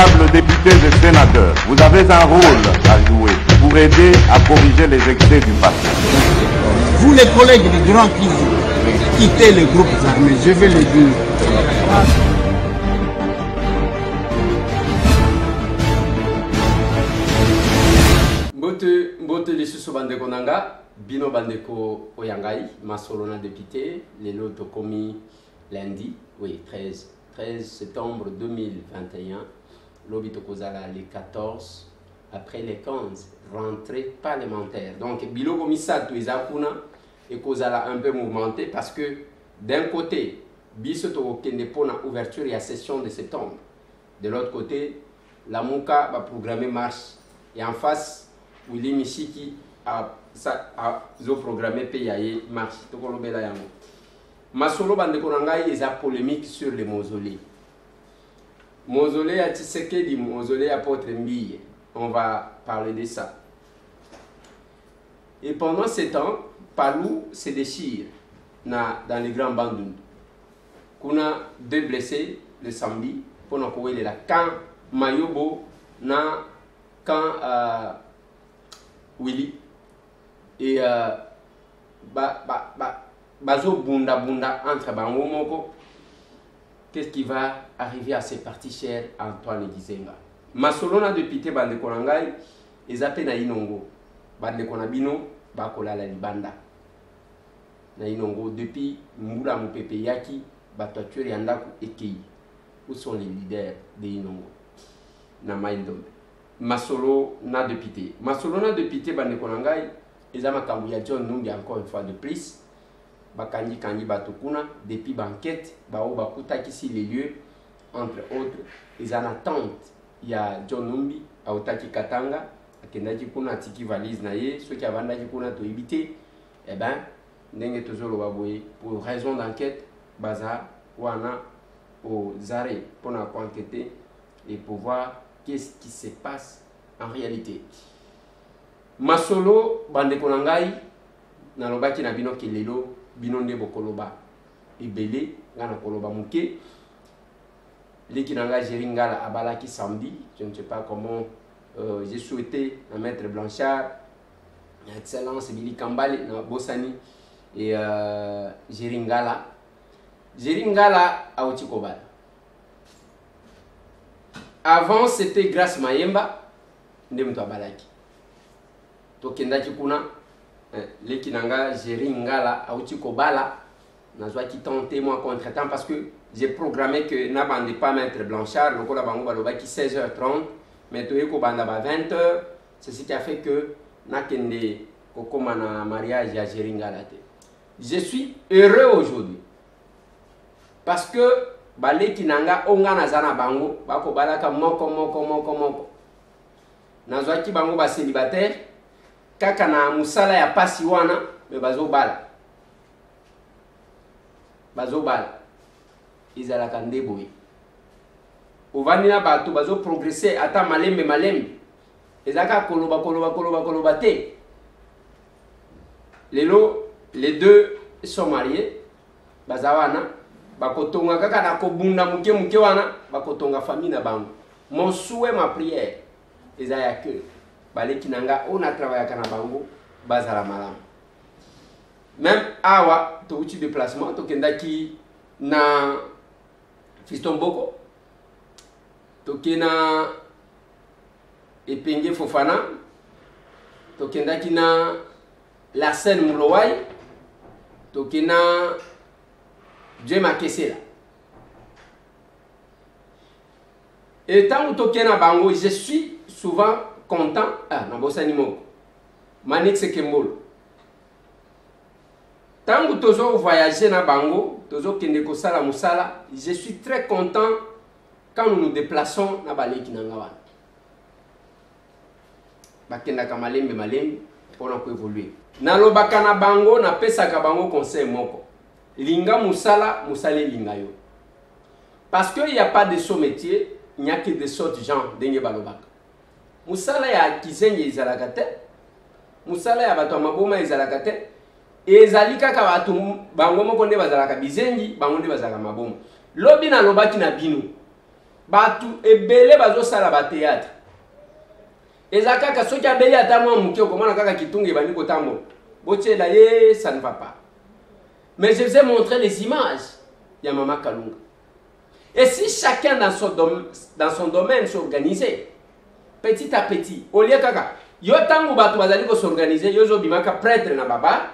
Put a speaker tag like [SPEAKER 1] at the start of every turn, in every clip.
[SPEAKER 1] Honorables députés et sénateurs, vous avez un rôle à jouer pour aider à corriger les excès du passé.
[SPEAKER 2] Vous les collègues du Grand qui quittez les groupes armés, je vais le dire.
[SPEAKER 3] Mbote lisusu bandeko nanga bino bandeko oyangai masolona député lelo tokomi lundi oui 13 septembre 2021 lobi tokozala les 14 après les 15 rentrée parlementaire donc biloko misato ezakuna ekozala un peu mouvementé parce que d'un côté biso tokokende pona ouverture ya session de septembre de l'autre côté la Mouka va programmer marche et en face Willy Mishiki a programmé payaye marche tokolobela yango masolo bandeko nangai eza polémique sur les mausolées mausolée à Tshisekedi mausolée à Apôtre Mbille on va parler de ça et pendant ce temps Palou se déchire dans les grands bandundu kuna 2 blessés le samedi pour nous la quand Mayobo na quand Willy et bazo bunda entre bango moko qu'est-ce qui va arriver à ces partis chers Antoine Gizenga masolona député bandeko nangai ezape na inongo bandeko na bino bakolala libanda na inongo depuis mbula mupepe yaki batoature ya ndako ekei où sont les leaders de inongo na maindombe masolo na député bandeko nangai eza makambo ya John Numbi encore une fois de plus bakangi batukuna depuis banquette bao bakutakisi les lieux entre autres ils en attente ya John Numbi autaki Katanga akendaki kuna tiki valise na ye ceux qui avandaki kuna to éviter eh ben ndenge tozolo baboye pour raison d'enquête baza wana au Zare pour enquêter et pour voir qu'est-ce qui se passe en réalité. Masolo bandeko nangai nalobaki na bino kelelo bino nde bokoloba ebele ngana koloba muke leki nanga Jeringala abalaki samedi je ne sais pas comment j'ai souhaité à maître Blanchard excellence Billy Kambale na Bosani et Jeringala a Otikobal. Avant c'était Grâce Mayemba ndemto abalaki tokendaki kuna leki nanga Jeringala a Otikobala nazwa qui tenter moi contre-temps parce que j'ai programmé que na bande pas mettre Blanchard lokola bango balobaki 16h30 mais toye ko banda ba 20h c'est ce qui a fait que na kende kokoma na mariage ya Jeringala te. Je suis heureux aujourd'hui parce que baleki nanga onga nazana bango bako balaka moko nazwaki bango ba célibataire kaka na musala ya pasi wana me bazobala izalaka ndeboye ovandi na bato bazo progresser ata malembe ezaka koloba te lelo les deux sont mariés bazawana bakotonga kaka na kobunda muke wana bakotonga famille na bango mon souhait ma prière ezaya que baleki nanga on a travaillé kana bango bazala malamu même awa to uti déplacement to kendaki na Fiston Boko to kena Epenge Fofana to kendaki na la scène Mulowai to kena Djema Kesela et tant to kena bango je suis souvent content na bosani moko Manix Kembolo tant tozo voyager na bango tozo kende ko sala musala je suis très content quand nous nous déplaçons na baleki na ngawa bakenda ka malembe pour ko évoluer na lobaka na bango na pesa ka bango conseil moko linga musala linga yo parce que il y a pas de saut métier il n'y a que de sortes gens denge balobaka musala ya kizengi izalaka te musala ya bato maboma izalaka te ezali kaka bato bango moko nde bazalaka bizengi bango nde bazalaka maboma lobi na lobaki na bino batu ebele bazo sala ba théâtre ezaka ka soki abeli ata mwa muke okomona kaka kitunge bani kotambo botiela ye ça ne va pas. Mais je vous ai montré les images ya Mama Kalunga. Et si chacun dans son domaine s'organisait petit à petit, au lieu kaka yo tango batu bazali ko s'organiser yo zo bimaka prêtre na baba,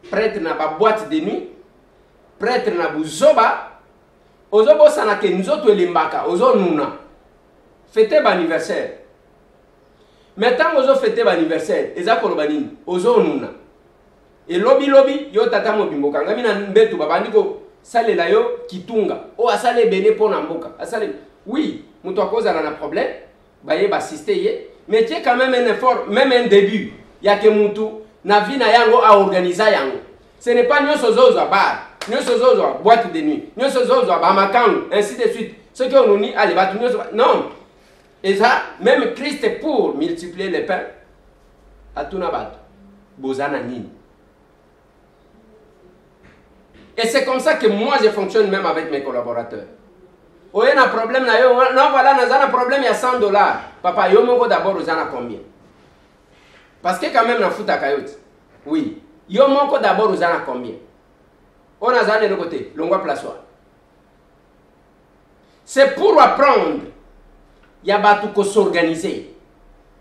[SPEAKER 3] prêtre na ba boîte de nuit, prêtre na buzoba, ozo bosana ke nzoto elimbaka, ozo nuna. Fêter ba anniversaire. Maintenant ozo fêter ba anniversaire, eza koloba nini? Ozo nuna. Et lobi yo tata mobimboka ngami na mbetu babandi ko salela yo kitunga. O asale bene pona mboka. Asale oui, muto akozala na problème, baye ba assister ye, mais tu es quand même un effort, même un début. Ya ke mutu na vie na yango a organiser yango. Ce n'est pas nyonso zozo bar, nyonso zozo boîte de nuit, nyonso zozo ba makango, ainsi de suite. Ce que on dit allez ba nyonso non. Et ça même Christ pour multiplier les pains à tout nabat. Bozana nini. Et c'est comme ça que moi je fonctionne même avec mes collaborateurs. Oh, il y a un problème là, non voilà, nous avons un problème, il y a $100. Papa, yo moko d'abord vous en a combien? Parce que quand même dans foot à Coyote. Oui. Yo moko d'abord vous en a combien? On a de l'autre côté, l'on voit place. C'est pour apprendre. Il y a batu ko s'organiser.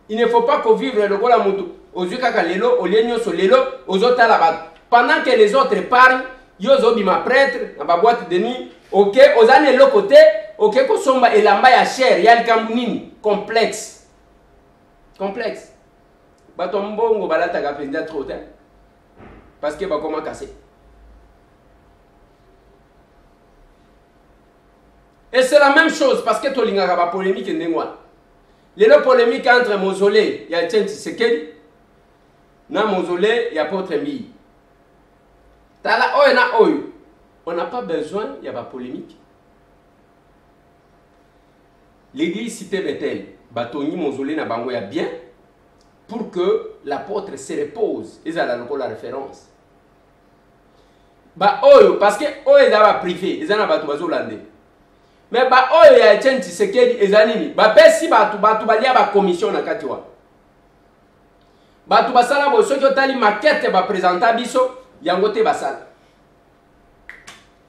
[SPEAKER 3] Il ne faut pas qu'on vive le gola mutu. Aux yeux kaka lelo, au lieu sur lelo, aux autres là-bas. Pendant que les autres parlent, yo zobi ma prêtre, dans ma boîte de nuit, ok, aux années l'autre côté, ok, ko somba elamba ya cher, ya l'kambounini, complexe. Complexe. Bato mbongo balata ka penja trop, hein. Parce que ba comment casser. Et c'est la même chose parce que tolinga ka ba polémique ndengwa. Les polémique entre Mausolée et Etienne Tshisekedi, na Mausolée et Apôtre Mbi. Tala oyo na oyo. On n'a pas besoin, il y a pas polémique. L'église cité Bethel, Batoni Mausolée na bango ya bien pour que l'apôtre se repose. Et ça la référence. Ba oyo parce que oyo za privé, ils en a batu bazolande. Mais ba oyo ya Etienne Tshisekedi ezanini, ba pesi batu balia ba commission na kati wa. Batu basala bo soki otali maquette ba présenter biso yango te basala.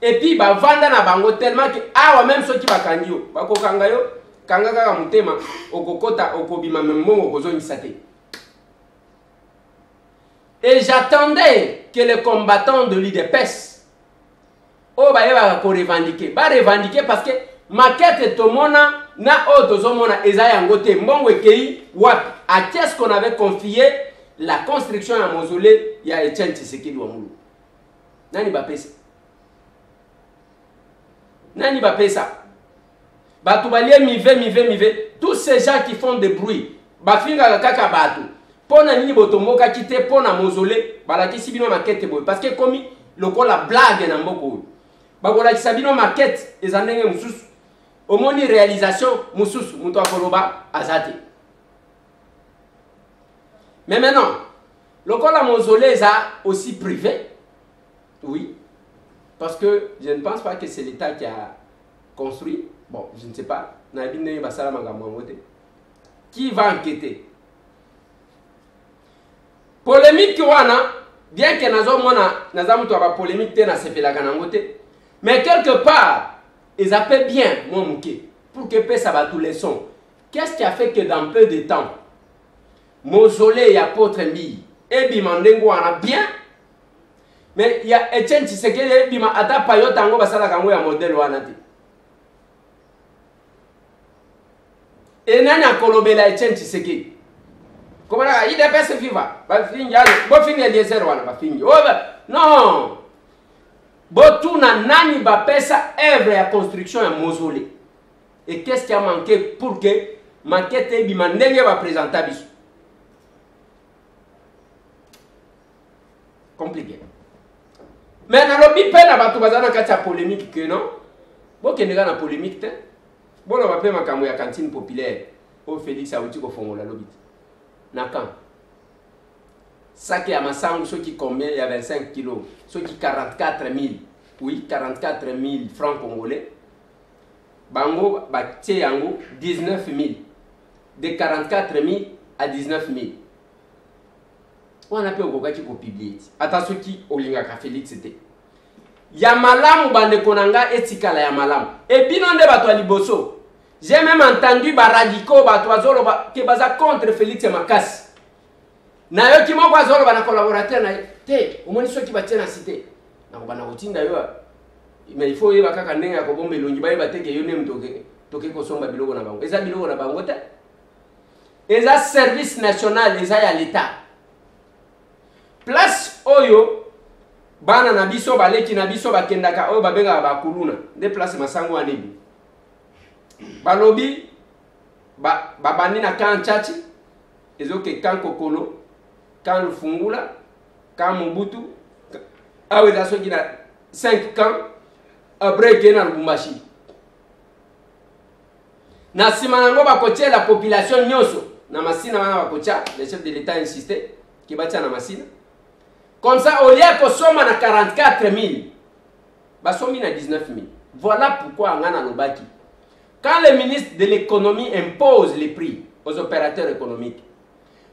[SPEAKER 3] Et puis ba vanda na bango tellement que awa même soki bakangi yo, bakokanga yo, kanga kaka mutema okokota okobima membo okozongisa te. Et j'attendais que les combattants de l'UDPS oh ba yeba ko revendiquer, ba revendiquer parce que maquette tomona na otozomona eza yango te mbongo ekei wapi à qu'est-ce qu'on avait confié la construction ya mausolée ya Etienne Tshisekedi wa Mulu. Nani ba pesa? Nani ba pesa? Batu balie mive tous ces gens qui font des bruits bafinga kaka batu pona nini botomoka kite pona mausolée balakisi bino maquette boy parce que comme lokola blague na mboko bakola kisabino maquette ezandenge mususu omoni réalisation mususu muto akoloba azate. Mais maintenant lokola mausolée est aussi privé. Oui, parce que je ne pense pas que c'est l'État qui a construit. Bon, je ne sais pas. Qui va enquêter? Polémique wana, bien que nazamu to ba polémique te na sepela kanangote, mais quelque part, ils appellent bien mon mouké pour que paie ça va tous les sons. Qu'est-ce qui a fait que dans peu de temps, mausolée et apôtre Mbi, et bimandengo wana bien, mais il y a Etienne Tshisekedi bima ata payo tango basala kango ya modèle wana te. Et nani akolobela Etienne Tshisekedi? Comment là, il dépasse viva. Ba fingi ale, bo fingi Eliezer wana ba fingi. Oh non. Botuna nani ba pesa œuvre ya construction ya mausolée. Et qu'est-ce qui a manqué pour que maquette bima ndenge ba présenter biso? Compliqué. Mais dans le bipé, na batu bazana kati polémique que non. Bon que na polémique te. Bon on va payer ma kamu ya cantine populaire. Au Félix Awuti ko fongola lobit. Na kan. Saké à Massang ceux qui combien il y a 25 kilos, ceux qui 44 000. Oui, 44 000 francs congolais. bango batie yango 19 000 de 44 000 à 19 000 on a pe okokaki ko publier ata soki olingaka Félix c'était ya malamu bandeko nanga etikala ya malamu et bino nde bato liboso j'ai même entendu ba radicaux bato azolo ke baza contre Félix Makasi na yo ki moko azolo bana collaborateur na te omoni soki batie na cité na ko bana kotinda yo mais il faut yeba kaka ndenge ya kobomba elongi bayeba teke yo ne mtoke toke kosomba biloko na bango eza biloko na bango te eza service national eza ya l'état place oyo bana na biso baleki na biso bakendaka oyo babenga bakuluna nde place masango anebi balobi babandi na kan chachi ezoke kan kokolo kan lufungula kan Mobutu awe eza soki na 5 camps après que na Lubumbashi na sima nango bakotia la population nyonso na masina wana bakotia le chef de l'état insisté ki batia na masina comme ça au lieu que soma na 44 000 basomi na 19 000 voilà pourquoi ngana lobaki quand le ministre de l'économie impose les prix aux opérateurs économiques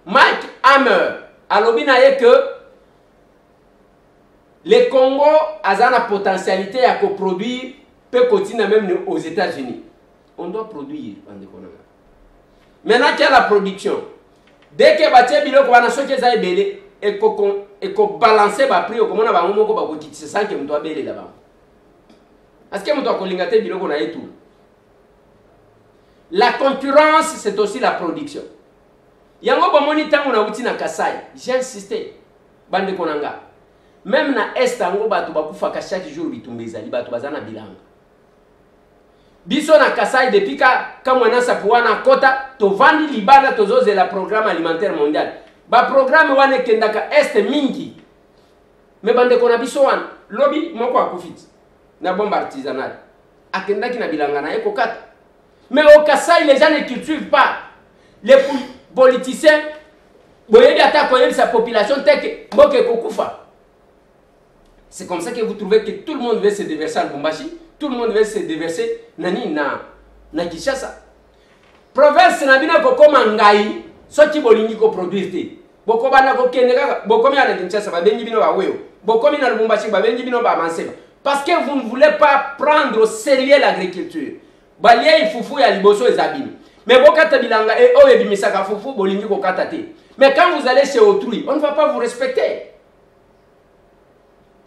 [SPEAKER 3] Mike Hammer alobi na ye que le Congo a la potentialité à coproduire, peut continuer même aux États-Unis. On doit produire. Maintenant qu'il y a la production, dès que batie biloko wana soki eza ebele eko balancer ba prix comme on a ba moko ba kokitisa sans que mto abele là-bas. Est-ce que mto akolinga te biloko na yetu? La concurrence c'est aussi la production. Yango bomoni tango na uti na Kasai, j'ai insisté bande konanga. Même na est ango bato bakufaka chaque jour bitumba ezali bato bazana bilanga biso na Kasai depuis ka mwana sapuana kota to vandi libana tozozela programme alimentaire mondial ba programme wana kendaka est mingi me bande kona biso wana lobi moko akufiti na bombe artisanale akendaki na bilanga na ekokata mais au Kasai les gens ne cultivent pas les politiciens boyebi ata koyebi sa population teke mboke kokufa. C'est comme ça que vous trouvez que tout le monde veut se déverser à Lubumbashi, tout le monde veut se déverser na Kinshasa. Province na bina ko koma ngai soki bolingi ko produire te. Boko bana ko keneka bokomi na Kinshasa ba bengi bino ba weyo. Bokomi na Lubumbashi ba bengi bino ba manseba. Parce que vous ne voulez pas prendre au sérieux l'agriculture. Balie ifufu ya liboso ezabino. Mais bokata bilanga e oyo bimisaka fufu bolingi ko kata te. Mais quand vous allez chez autrui, on ne va pas vous respecter.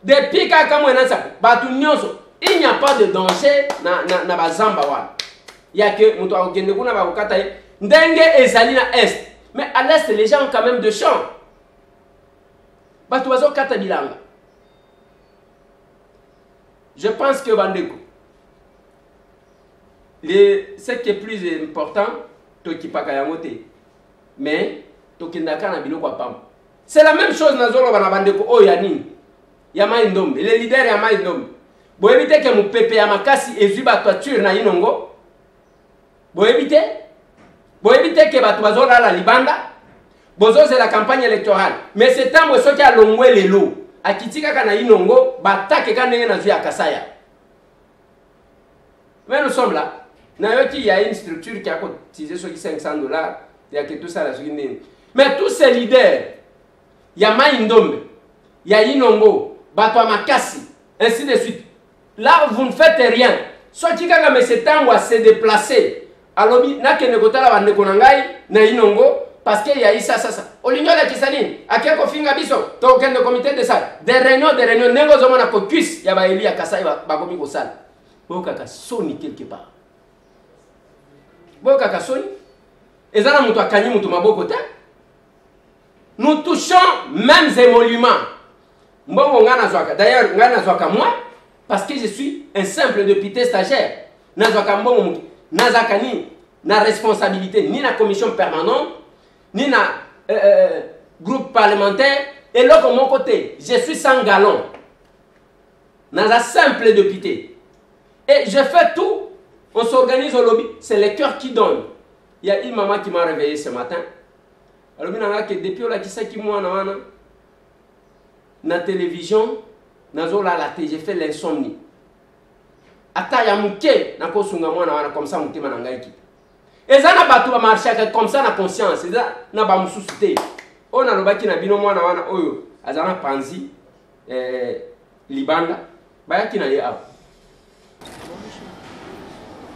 [SPEAKER 3] Depuis il n'y a pas de danger na bazamba wana. Il y a que muto akende kuna ba kokata ndenge ezali na est. Mais à l'est les gens ont quand même de champs. Batu bazo kata bilanga. Je pense que bandeko ce qui est plus important to kipaka yango te. Mais to kendaka na biloko apam. C'est la même chose na zolo bana bandeko oyo ya nini. Yama Indombe, le leader Yama Indombe. Bo éviter que mon pepe ya makasi ezuba toiture na inongo. Bo éviter que batu bazola la libanda. Bozo c'est la campagne électorale. Mais c'est temps où soki a longwe lelo. Akitika kana inongo batake kana na zuya Kasaya. Mais nous sommes là. Il y a une structure qui a cotisé sur $500. Il y a que tout ça là. Mais tous ces leaders, Yama Indombe, ya inongo. Batwa Makasi, ainsi de suite. Là, vous ne faites rien. Soit qui a mis ce temps à se déplacer. Alors, n'a que negotala va nekonangai na inongo parce qu'il y a eu ça. Au l'union de Kisaline, à quel finga biso, token de comité de salle. Des réunions, nengo zomona ko cuisse, ya ba eli ya Kasai ba komi ko salle. Bokaka soni quelque part. Bokaka soni. Ezana mutu akanyi mutu maboko te. Nous touchons mêmes émoluments. D'ailleurs, moi, parce que je suis un simple député stagiaire, Nazakani n'a responsabilité ni la commission permanente, ni la groupe parlementaire, et là, de mon côté, je suis sans galon. Naza simple député. Et je fais tout, on s'organise au lobby, c'est le cœur qui donne. Il y a une maman qui m'a réveillé ce matin. Alors, depuis là, qui sait qui moi, na télévision, j'ai fait l'insomnie. ata ya muke na kosunga mwana wana comme ça mutema na ngai kita eza na bato ba marchaka comme ça na conscience eza na ba mususu te ona lobaki na bino mwana wana oyo azana panzi libanda bayaki na ye ap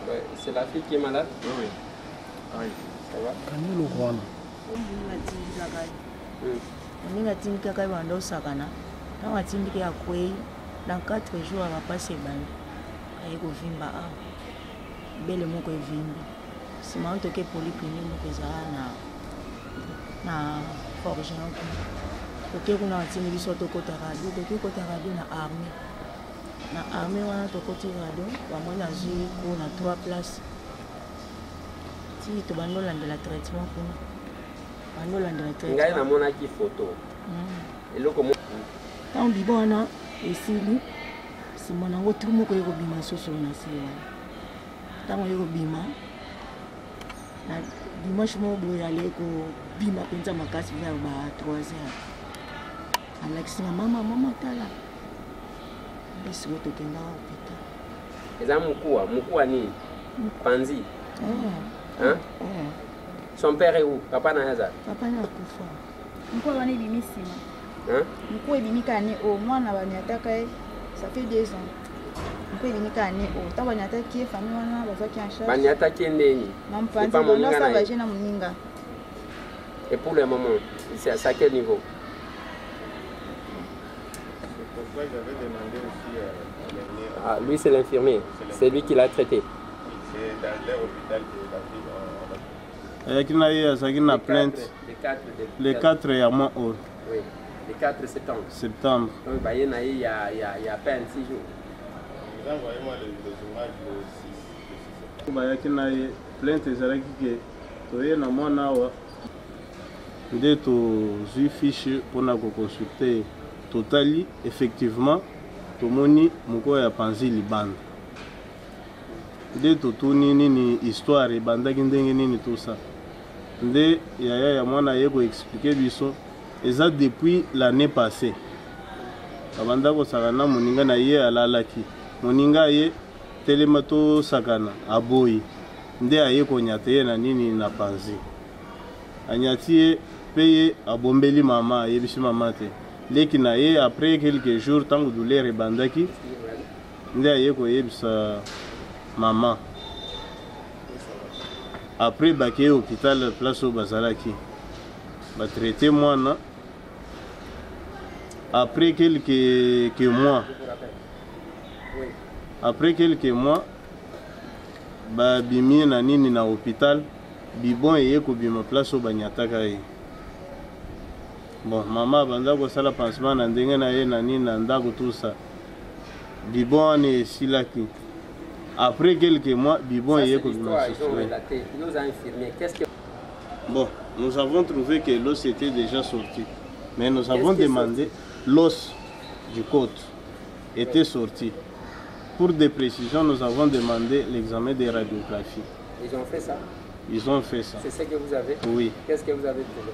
[SPEAKER 3] ouais, c'est la fille qui est malade.
[SPEAKER 1] Oui. Oui.
[SPEAKER 3] Ça va?
[SPEAKER 4] Camilo Juan.
[SPEAKER 5] On a dit que quand on a sakana, on a dit qu'il y a quoi dans 4 jours on va passer ban. Aïe go vimba a. Belle mo ko vimba. Si ma onto ke polyclinique mo pesa na forge na ko. Ko kuna ntimi biso to kota radio, ko kota radio na armée. Na armée wana to kota radio, ba mo na ji ko na 3 places. Ti to bando landa la traitement kuna.
[SPEAKER 3] Ngai namonaki photo eloko
[SPEAKER 5] ntango bibo wana esili nsima nango tru moko ekobima soso na se wana ntango ekobima na dimanche moko boye ale ekobima mpenza makasi vers ba 3 heures alakisinga mama tala mpe siko tokendaka hôpital
[SPEAKER 3] eza mokuwa nini panzi Son père est où? Papa n'a pas.
[SPEAKER 5] Papa n'a pas fait.
[SPEAKER 6] Mko wana ebimi sima. Mko ebimi kane o mwana banyataka ça fait 2 ans. Mko ebimi kane o ta banyataki famille wana bazaki en charge.
[SPEAKER 3] Banyataki ndeni.
[SPEAKER 6] Mampanzi bono ça va na muninga.
[SPEAKER 3] Et pour le moment, c'est à quel niveau?
[SPEAKER 1] Pourquoi j'avais demandé aussi
[SPEAKER 3] Ah, lui c'est l'infirmier. C'est lui qui l'a traité.
[SPEAKER 1] C'est dans leur hôpital de la ville.
[SPEAKER 4] Il plainte le 4 et à moins haut.
[SPEAKER 3] Oui, le 4 septembre.
[SPEAKER 4] Septembre.
[SPEAKER 3] Donc, il y a à peine 6 jours.
[SPEAKER 1] Vous envoyez-moi les images
[SPEAKER 4] Il y a une plainte qui est na mwana wa nde tozwi fiche mpona koconsulte totali effectivement tomoni moko ya panzi libanda nde totuni nini histoire ebandaki ndenge nini tosa nde yaya ya mwana ye koexplike biso eza depuis l'année passée abanda kosakana moninga na ye alalaki moninga ye telema tosakana aboyi nde aye konyata ye na nini na panzi anyati ye mpe ye abombeli mama ayebisi mama te leki na ye après quelques jours ntango douleur ebandaki nde aye koyebisa maman. Après baké hôpital place au bazalaki. Ba traité moi na. Après quelques mois. Après quelques mois ba bimi na nini na hôpital bibon eye ko bima place au banyataka ye. Bon, maman banda ko sala pansement na ndenge na ye na nini na ndako tout ça. Bibon ne silaki. Après quelques mois, Bibon est Bon, nous avons trouvé que l'os était déjà sorti. Mais nous avons demandé l'os du côte était sorti. Pour des précisions, nous avons demandé l'examen des radiographies.
[SPEAKER 3] Ils ont fait ça?
[SPEAKER 4] Ils ont fait ça.
[SPEAKER 3] C'est ce que vous avez?
[SPEAKER 4] Oui.
[SPEAKER 3] Qu'est-ce que vous avez trouvé?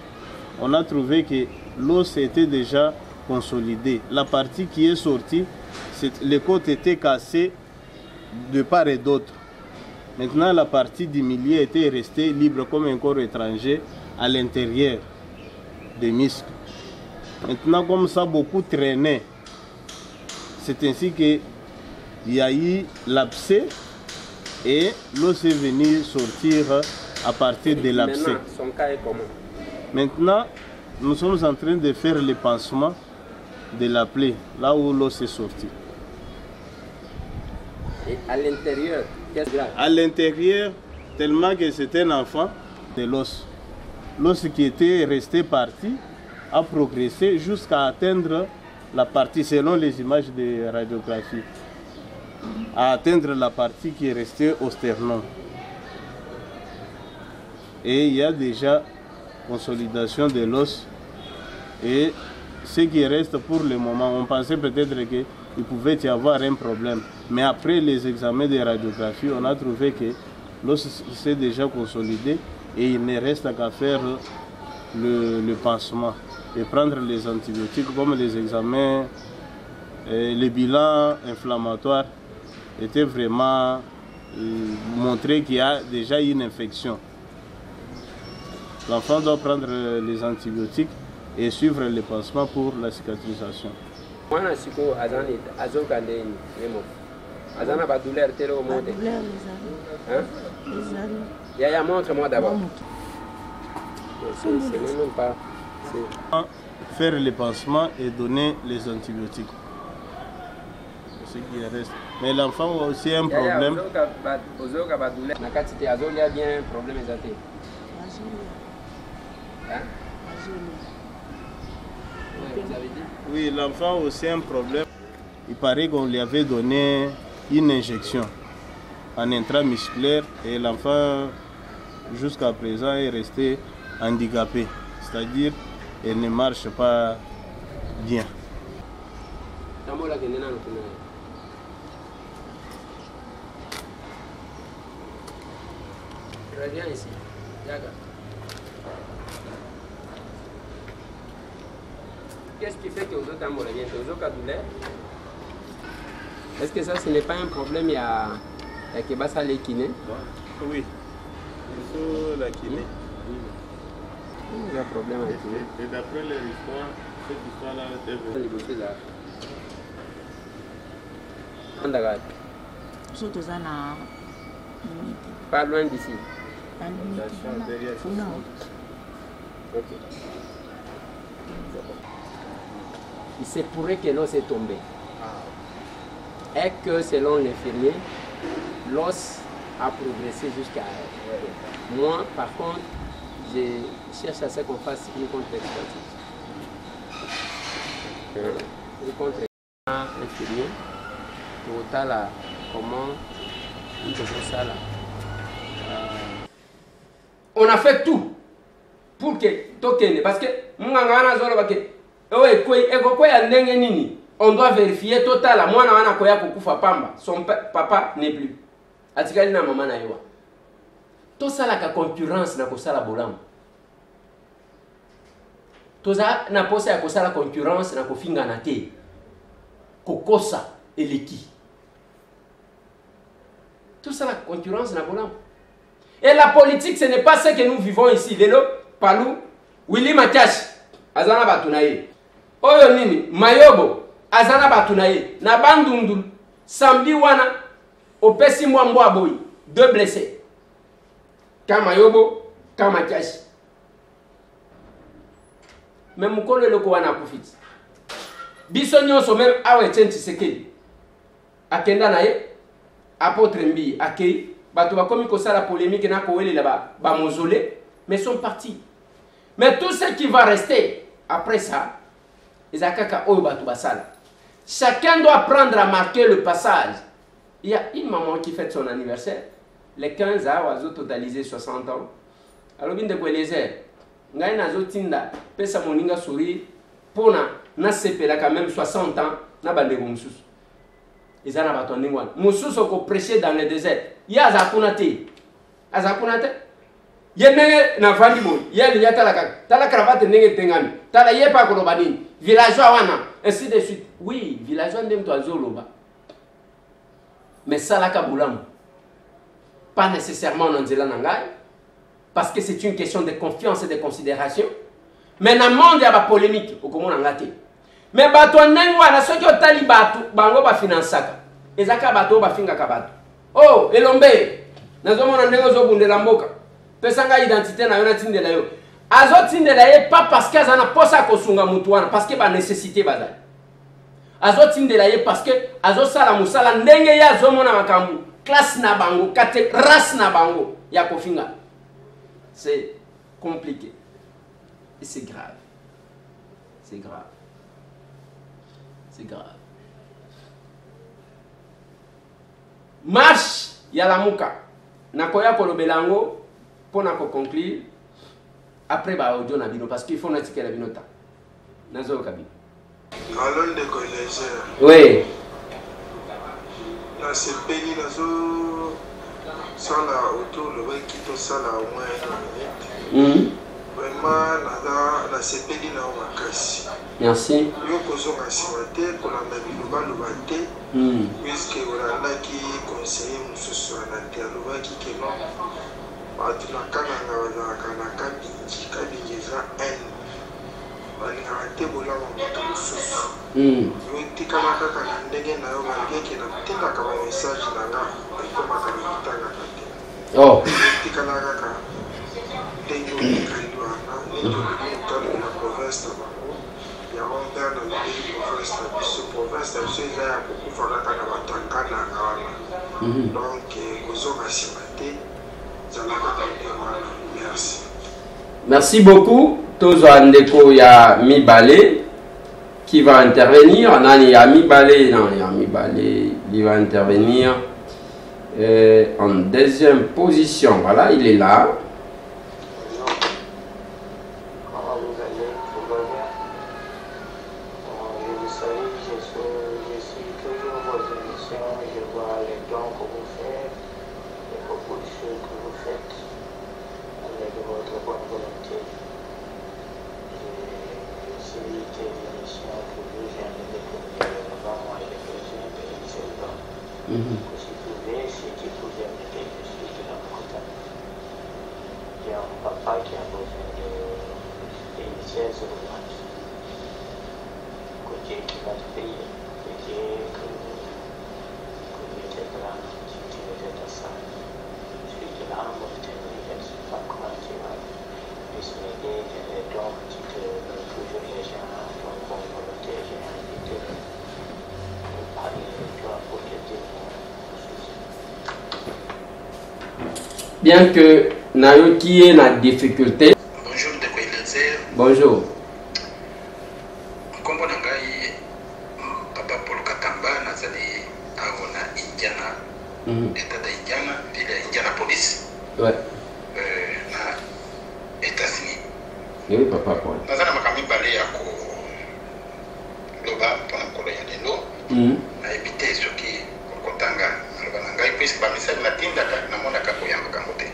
[SPEAKER 4] On a trouvé que l'os était déjà consolidé. La partie qui est sortie, les côtes étaient cassées de part et d'autre. Maintenant, la partie du milieu était restée libre comme un corps étranger à l'intérieur des muscles. Maintenant, comme ça, beaucoup traînaient. C'est ainsi qu'il y a eu l'abcès et l'os est venu sortir à partir de l'abcès.
[SPEAKER 3] Maintenant, son cas est comment?
[SPEAKER 4] Maintenant, nous sommes en train de faire le pansement de la plaie, là où l'os est sorti.
[SPEAKER 3] Et à l'intérieur, qu'est-ce que
[SPEAKER 4] à l'intérieur, tellement que c'était un enfant de l'os. L'os qui était resté parti a progressé jusqu'à atteindre la partie, selon les images de radiographie, à atteindre la partie qui est restée au sternum. Et il y a déjà consolidation de l'os. Et ce qui reste pour le moment, on pensait peut-être qu'il pouvait y avoir un problème. Mais après les examens de radiographie, on a trouvé que l'os s'est déjà consolidé et il ne reste qu'à faire le pansement et prendre les antibiotiques comme les examens, les bilans inflammatoires était vraiment montrer qu'il y a déjà une infection. L'enfant doit prendre les antibiotiques et suivre les pansements pour la cicatrisation.
[SPEAKER 3] Montre-moi d'abord.
[SPEAKER 4] Faire les pansements et donner les antibiotiques. Ce qui reste. Mais l'enfant a aussi un problème. Oui, l'enfant a aussi un problème. Il paraît qu'on lui avait donné une injection en intramusculaire et l'enfant jusqu'à présent est resté handicapé. C'est-à-dire qu'il ne marche pas bien.
[SPEAKER 3] Reviens ici. Qu'est-ce qui fait que vous autres amoureux viennent aux autres douleur? Est-ce que ça, ce n'est pas un problème? Il y a que basa les kinés?
[SPEAKER 4] Oui. Il faut la kiné.
[SPEAKER 3] Il y a un problème avec kiné.
[SPEAKER 4] Et d'après leur histoire, cette histoire-là était vraie.
[SPEAKER 3] Pas loin d'ici. Ok. Il se pourrait que l'os est tombé. Et que selon l'infirmier, l'os a progressé jusqu'à... Moi, par contre, je cherche à ce qu'on fasse une contre-expertise. Une contre-expertise infirmier. Total là, comment il fait ça là. On a fait tout pour que tokene parce que on doit vérifier total la mwana wana koya kukufa pamba son papa n'est plus atikali na mama na yewa to sala ka concurrence na kosala bolamu toza na posa ya kosala concurrence na kofinga na te kokosa eleki tout ça la concurrence na bolamu. Et la politique, ce n'est pas ce que nous vivons ici. Lelo, Palou, Willy Matiash, Azana Batunaye. Oyo nini, Mayobo, Azana Batunaye. Na Bandundu, Samedi Wana, Opesi Mwambo Aboy. 2 blessés. Quand Mayobo, quand Matiash. Même Moukole Loko Wana Koufit. Bisonyon so même Awe Tchenti Sekedi. Akenda Naye, Apôtre Mbi, Akei. Bato ba komi kosa la polémique na koele là-bas, ba mausolée, mais sont partis. Mais tout ce qui va rester après ça, ezakaka oyo bato basala. Chacun doit prendre à marquer le passage. Il y a une maman qui fête son anniversaire, les 15 ans, oiseau totalisé 60 ans. Alors bien de quoi les airs, ngai nazo tinda, pesa moninga sourire, pona na sepela quand même 60 ans, na bande gomsus. Ils en ont attendu moi. Moussous sont prêchés dans le désert. Il y a Azakunate. Azakunate. Il y a un enfant du monde. Il y a la cravate n'est tengami. Tala yepa kolobani. Villageois wana. Ainsi de suite. Oui, villageois n'aime toi zoloba. Mais ça la kaboulam. Pas nécessairement en Nzela Nangai. Parce que c'est une question de confiance et de considération. Mais dans le monde, il y a une polémique. Au comment on a été. Mais bato nengo na soki otali bato bango ba finansaka ezaka bato ba finga ka bato oh elombe nazomona ndenge zo bundela mboka pesa nga identité na yo na tindela yo azo tindela ye pas parce que azana posa kosunga mutu wana parce que ba nécessité bazali azo tindela ye parce que azo sala musala ndenge ya zomona makambu classe na bango kate race na bango ya kofinga. C'est compliqué et c'est grave. C'est grave. C'est grave. Marche Yalamuka. Nakoya Kolobelango pour conclure. Après, bah, audio Nabino parce qu'il faut n'attiquer la binota. Nazo Kabi.
[SPEAKER 7] Allons de collège.
[SPEAKER 3] Oui.
[SPEAKER 7] Dans ce pays, nazo. Ça là, autour, le vrai qui te ça là au moins 1 minute. Oui, Vraiment, la CPD n'a pas cassé.
[SPEAKER 3] Merci.
[SPEAKER 7] Yo kozonga siwate kolanda biloba lobate puisque olandaki conseiller mosusu anate alobaki keno bato na kanganga bazalaka na kabingi eza n balingaka te bolama moto mosusu yo etikala kaka na ndenge na yo malgreke na tindaka bamessage na nga ekomaka na kotangaka te etikala kaka ndenge otikali wana ndenge olitalo na province na bango yango ngai na lobeli province na biso eza ya kokufa kaka na batankana wana donc kozonga nsima te zala kaka ndenge wana. Merci.
[SPEAKER 3] Merci beaucoup. Tozwa ndeko ya Mibale qui va intervenir. Nani ya Mibale, il va intervenir en deuxième position. Voilà, il est là. Bien que Nayoki ait la difficulté.
[SPEAKER 8] Bonjour, de quoi il est.
[SPEAKER 3] Bonjour.
[SPEAKER 8] Comme on a papa Paul Katamba, Nazali Avona Indiana, État d'Indiana, ville d'Indianapolis.
[SPEAKER 3] Ouais.
[SPEAKER 8] Na États-Unis.
[SPEAKER 3] Oui, papa Paul.
[SPEAKER 8] Nazali Makami Balé à Loba pour la colonie de l'eau. Na évité ce qui Kotanga. Puisque ba message na tinda na mona ka koyamba kangote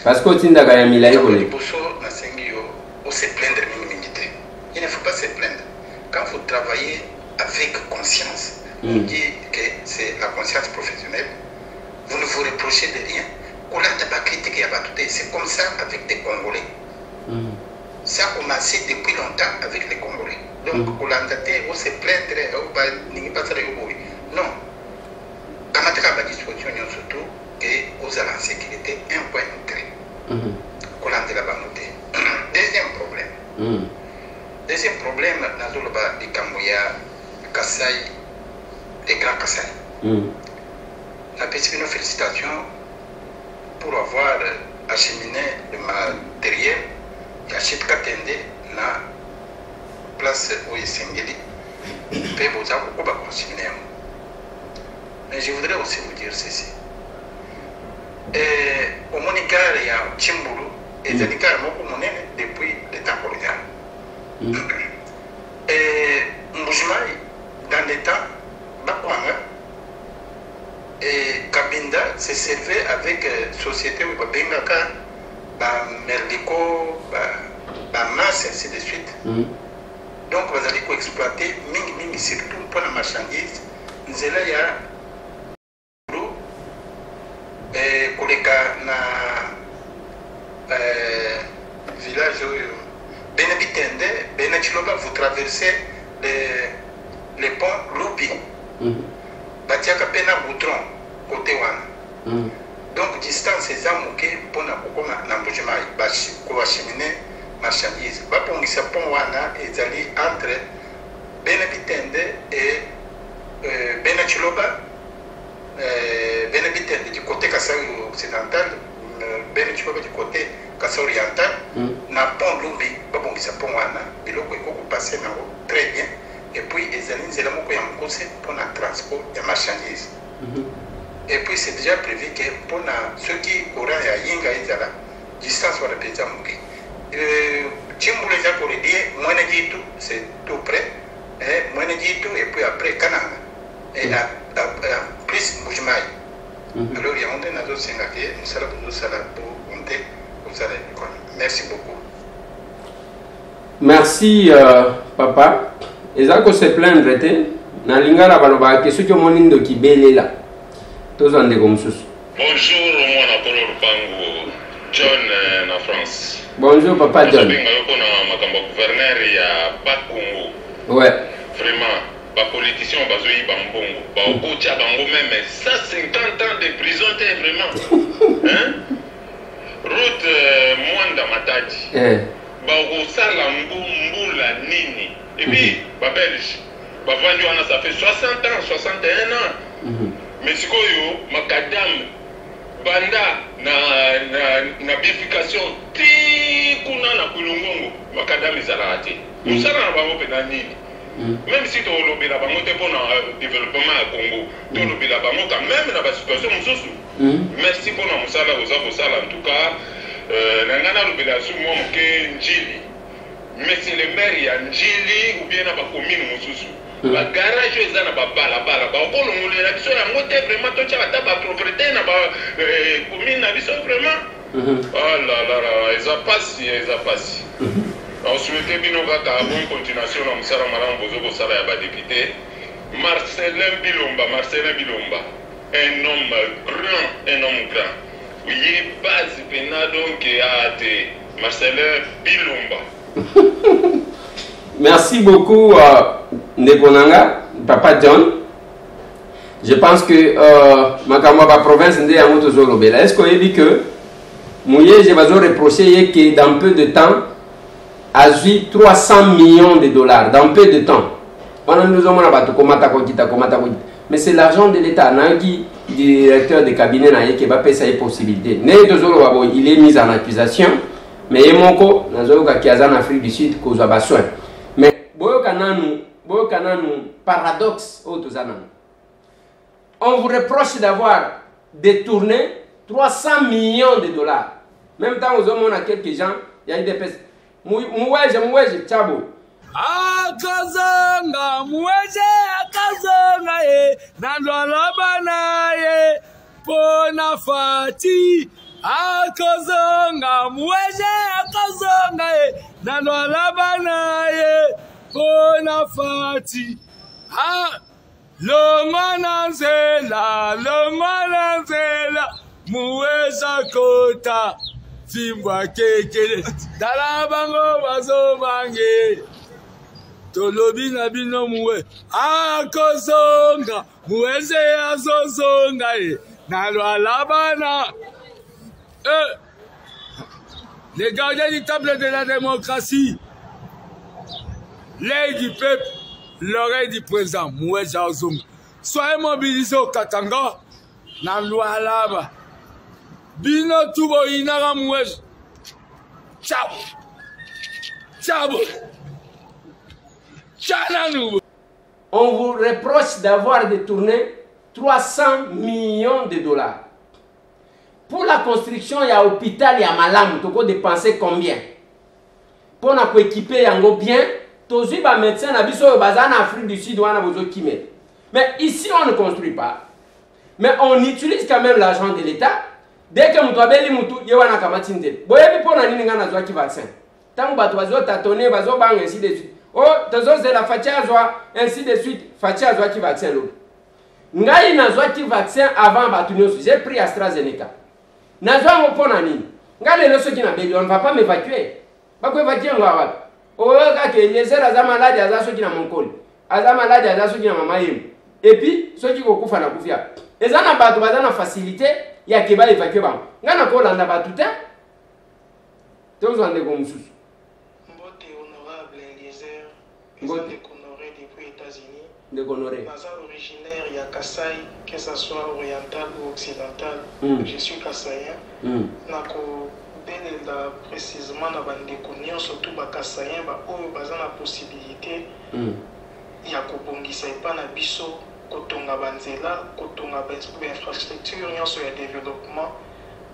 [SPEAKER 3] parce que tinda ka ya milai kole
[SPEAKER 8] boso na sengi yo o se plaindre minimité. Il ne faut pas se plaindre quand vous travaillez avec conscience. On dit que c'est la conscience professionnelle. Vous ne vous reprochez de rien. On n'a pas critiqué à tout. C'est comme ça avec des Congolais. Ça a commencé depuis longtemps avec les Congolais. Donc on a on se plaindre non. Quand on a disposition, surtout, et aux la sécurité, un point d'entrée. Deuxième problème. Deuxième problème, nous avons dit Kamboya, Kassai, les grands Kassai. La petite félicitation pour avoir acheminé le matériel et acheté Katende na place où il s'engage. Puis vous avez beaucoup de mais je voudrais aussi vous dire ceci. Au Monikar, il y a Chimbulu et Zanikar depuis le temps colonial. Moujmaï, dans les temps, Bakwanga et Kabinda se servait avec société où Bengaka, Merlico, Masse, ainsi de suite. Donc, vous allez exploiter Ming surtout pour la marchandise. Nous allons koleka na village Benabitende, Benachiloba, vous traversez les ponts Loubi. Batiaka pena Boutron, côté Wan. Donc, distance est amouké pour na Mbujimai, pour acheminer marchandises. Bapongisa pont Wana est allé entre Benabitende et Benachiloba. Benabitende du côté Kassai occidental, Benachiloba du côté Kassai oriental, na pont Lumbi, babongisa pont wana, biloko ekoko passer na très bien, et puis les alliés c'est la moko ya mokose pour le transport de marchandises. Et puis c'est déjà prévu que pour ceux qui auront ya yinga ezala distance wala peza moke. Chimbule za ko redie mwana jitu c'est tout près, mwana jitu et puis après Kananga. Et plus Moujmaï. Alors il y a un des autres Singapur, nous allons pour monter, vous allez. Merci beaucoup.
[SPEAKER 3] Merci papa. Ezako se plaindre te. Na lingala baloba ke soki monindo ki belela. Tozande comme sous.
[SPEAKER 9] Bonjour moi na Polo Lupango John na France.
[SPEAKER 3] Bonjour papa John.
[SPEAKER 9] Benga yoko na makambo gouverneur ya Bakongo.
[SPEAKER 3] Ouais.
[SPEAKER 9] Vraiment ba politiciens bazoyi bambongo. Ba okocha bango même 150 ans de prison te vraiment. Hein? Route Mwanda Matadi. Ba okosala mbula nini. Et puis ba Belge ba vandu wana ça fait 60 ans, 61 ans. Mais sikoyo makadam banda na bifikation ti kuna na kulungongo makadam ezala ate. Musala na bango pena nini. Même si tu as bango te pona développement à Congo, tu as bango quand même na ba situation mususu. Merci pour na musala oza kosala en tout cas nangana lobela su mo ke njili. Mais c'est le maire ya njili ou bien na ba commune mususu. La garage est dans la bala. On a besoin de vraiment tout ça, la propriété na ba commune na besoin vraiment. Oh là, ils a passé. On souhaitait bien kaka bonne continuation na musala malam bozo ko sala ya ba député Marcelin Bilomba. Un homme grand. Oui, base pena donc a été Marcelin Bilomba.
[SPEAKER 3] Merci beaucoup Ndekonanga, papa John. Je pense que ma province n'est pas en Zolobela. Est-ce qu'on dit que Mouye, je vais reprocher que dans peu de temps, a eu 300 millions de dollars. Dans peu de temps. On a nous mais c'est l'argent de l'État. Nagi, directeur de cabinet, qui va payer sa possibilité. Il est mis en accusation. Mais il y a en Afrique du Sud qui a besoin. Mais paradoxe, on vous reproche d'avoir détourné 300 millions de dollars. Même temps, on a quelques gens, il y a eu des personnes. Mouweje, Tchabo.
[SPEAKER 10] Akazanga, mouweje, akazanga, nandwalabana, pona fati. Akazanga, mouweje, akazanga, nandwalabana, pona fati. Longwana nzela, mouweja kota. Fimbwa kekele dalabango bazomange tolobi na bino muwe akozonga muweze azozonga nalwalabana les gardiens du temple de la démocratie, l'œil du peuple, l'oreille du président muweze azonga. Soyez mobilisés au Katanga nalwalaba. Bino tubo inara mouej. Ciao.
[SPEAKER 3] On vous reproche d'avoir détourné 300 millions de dollars. Pour la construction, il y a l'hôpital, il y a Malam. Tu peux dépenser combien? Pour équiper yango bien, tous les médecins en Afrique du Sud, mais ici, on ne construit pas. Mais on utilise quand même l'argent de l'État. Dès que mutwabeli mutu yewana kamatinde boyebi pona nini ngana zwa ki vaccin tangu batu bazo tatone bazo banga ainsi de suite oh tozo zela facha zwa ainsi de suite facha zwa ki vaccin lo ngai na zwa ki vaccin avant batu nyoso j'ai pris AstraZeneca na zwa ngo pona nini ngale le soki na beli on va pas m'évacuer ba ko évacuer ngo wapi oh ka ke yezera za malade aza soki na monkoli aza malade aza soki na mama yemu et puis soki ko kufa na kufia ezana batu bazana facilité ya keba évacuer ba ngana ko landa batu te tozo ande ko mususu
[SPEAKER 7] mbote honorable Eliezer mbote honoré depuis États-Unis
[SPEAKER 3] de honoré
[SPEAKER 7] baza originaire ya Kasai que ça soit oriental ou occidental je suis kassaïen nako belela précisément na bandeko surtout ba kassaïen ba oyo baza na possibilité ya kobongisa epa na biso kotonga banzela kotonga infrastructure nyonso ya développement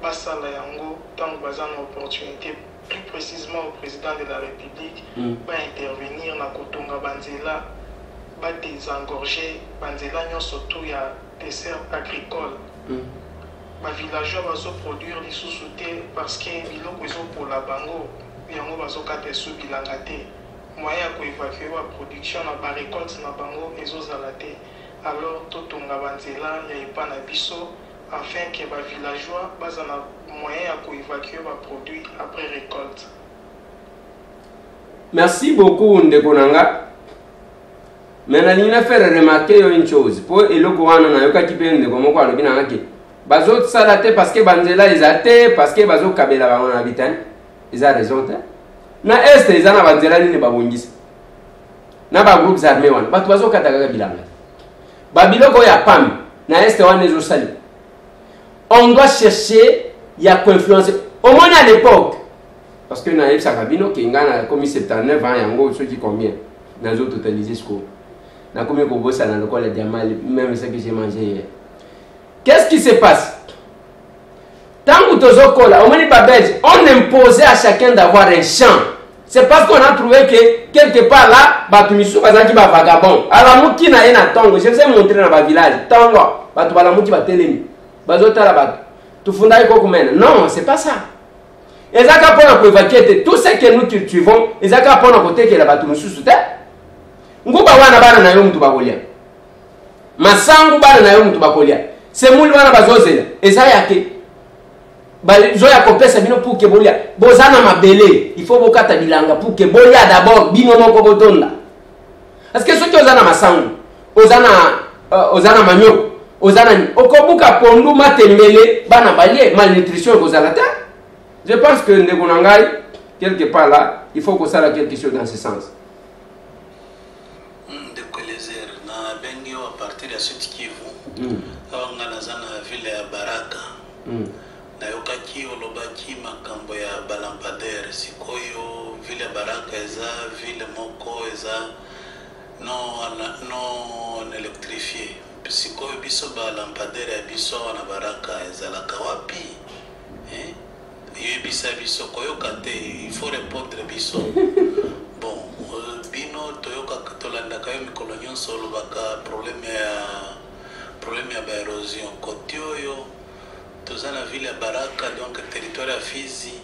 [SPEAKER 7] basala yango tant baza na opportunité plus précisément au président de la République va intervenir na kotonga banzela ba désengorger banzela nyonso tout ya dessert agricole ba villageois bazo produire lisusu te parce que biloko ezo pour la bango yango bazokata esu bilanga te moyen ya koévacue baproduction na barécolte na bango ezozala te alors totonga banzela ya epa na biso afin ke bavillageois baza na moyen ya koévacue baproduit après récolte.
[SPEAKER 3] Merci beaucoup Ndekonanga. Mais il a fait remarquer une chose. Pour eloko wana na yoka kipe Ndeko alobi na ngaki. Bazo salate parce que banzela ezate parce que bazo kabela bango na bitan. Ils ont raison te. Na est ils ana banzela ni babongisa. Na ba groupes armés wana. Batu bazo kataka bilanga. Babiloko ya pam na est wana ezo sali. On doit chercher ya influencer. Au moins à l'époque parce que na Epsa Kabino qui ngana comme 79 ans yango ceux qui combien dans autres totalisé ce qu'on na combien qu'on bosse dans le coin les diamants même ce que j'ai mangé hier. Qu'est-ce qui se passe? Tant que tozokola au moins pas belge on imposait à chacun d'avoir un champ. C'est parce qu'on a trouvé que quelque part là batumisu bazaki ba vagabond ala muki na ena tongo je vous ai montré dans ba village tongo batu bala muki ba telemi bazotala batu tufunda iko kumena non c'est pas ça. Ezaka pona ko évacuer tout ce que nous cultivons ezaka pona côté que la batu mususu te nguba wana bana na yo mtu bakolia masangu bana na yo mtu bakolia semuli wana bazozela eza yake bazo ya kopesa bino pour que bolia bozana mabele il faut bokata bilanga pour que bolia d'abord bino moko botonda parce que ceux qui ozana masangu ozana manyo ozana okobuka pondu matembele bana balie malnutrition kozala ta. Je pense que Ndekonangai, quelque part là, il faut que ça ait quelque chose dans ce sens.
[SPEAKER 11] Na bengi à partir de Sud Kivu, on a la ville de Baraka. Na yokaki olobaki makambo ya balampadaire sikoyo ville ya Baraka eza ville moko eza non électrifié. Sikoyo biso balampadaire ya biso na Baraka eza la kawapi. Il faut répondre biso. Bon, bino toyoka tolanda kayo mikolo nyonso lobaka problème ya érosion côté oyo toza na ville ya Baraka donc territoire ya Fizi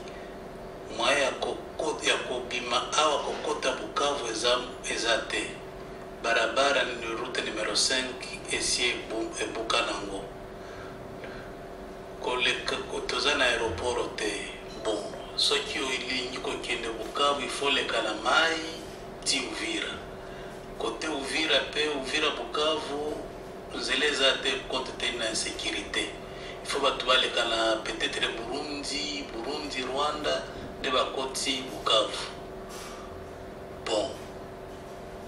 [SPEAKER 11] moyen ya kobima awa kokota Bukavu eza te barabara ni route numéro 5 esi ebuka nango toza na aéroport te bon soki oilingi kokende Bukavu il faut leka na mai ti Uvira côté Uvira pe Uvira Bukavu nzela eza te compte tenu na insécurité il faut batu baleka na peut-être Burundi Rwanda nde bakoti Bukavu bon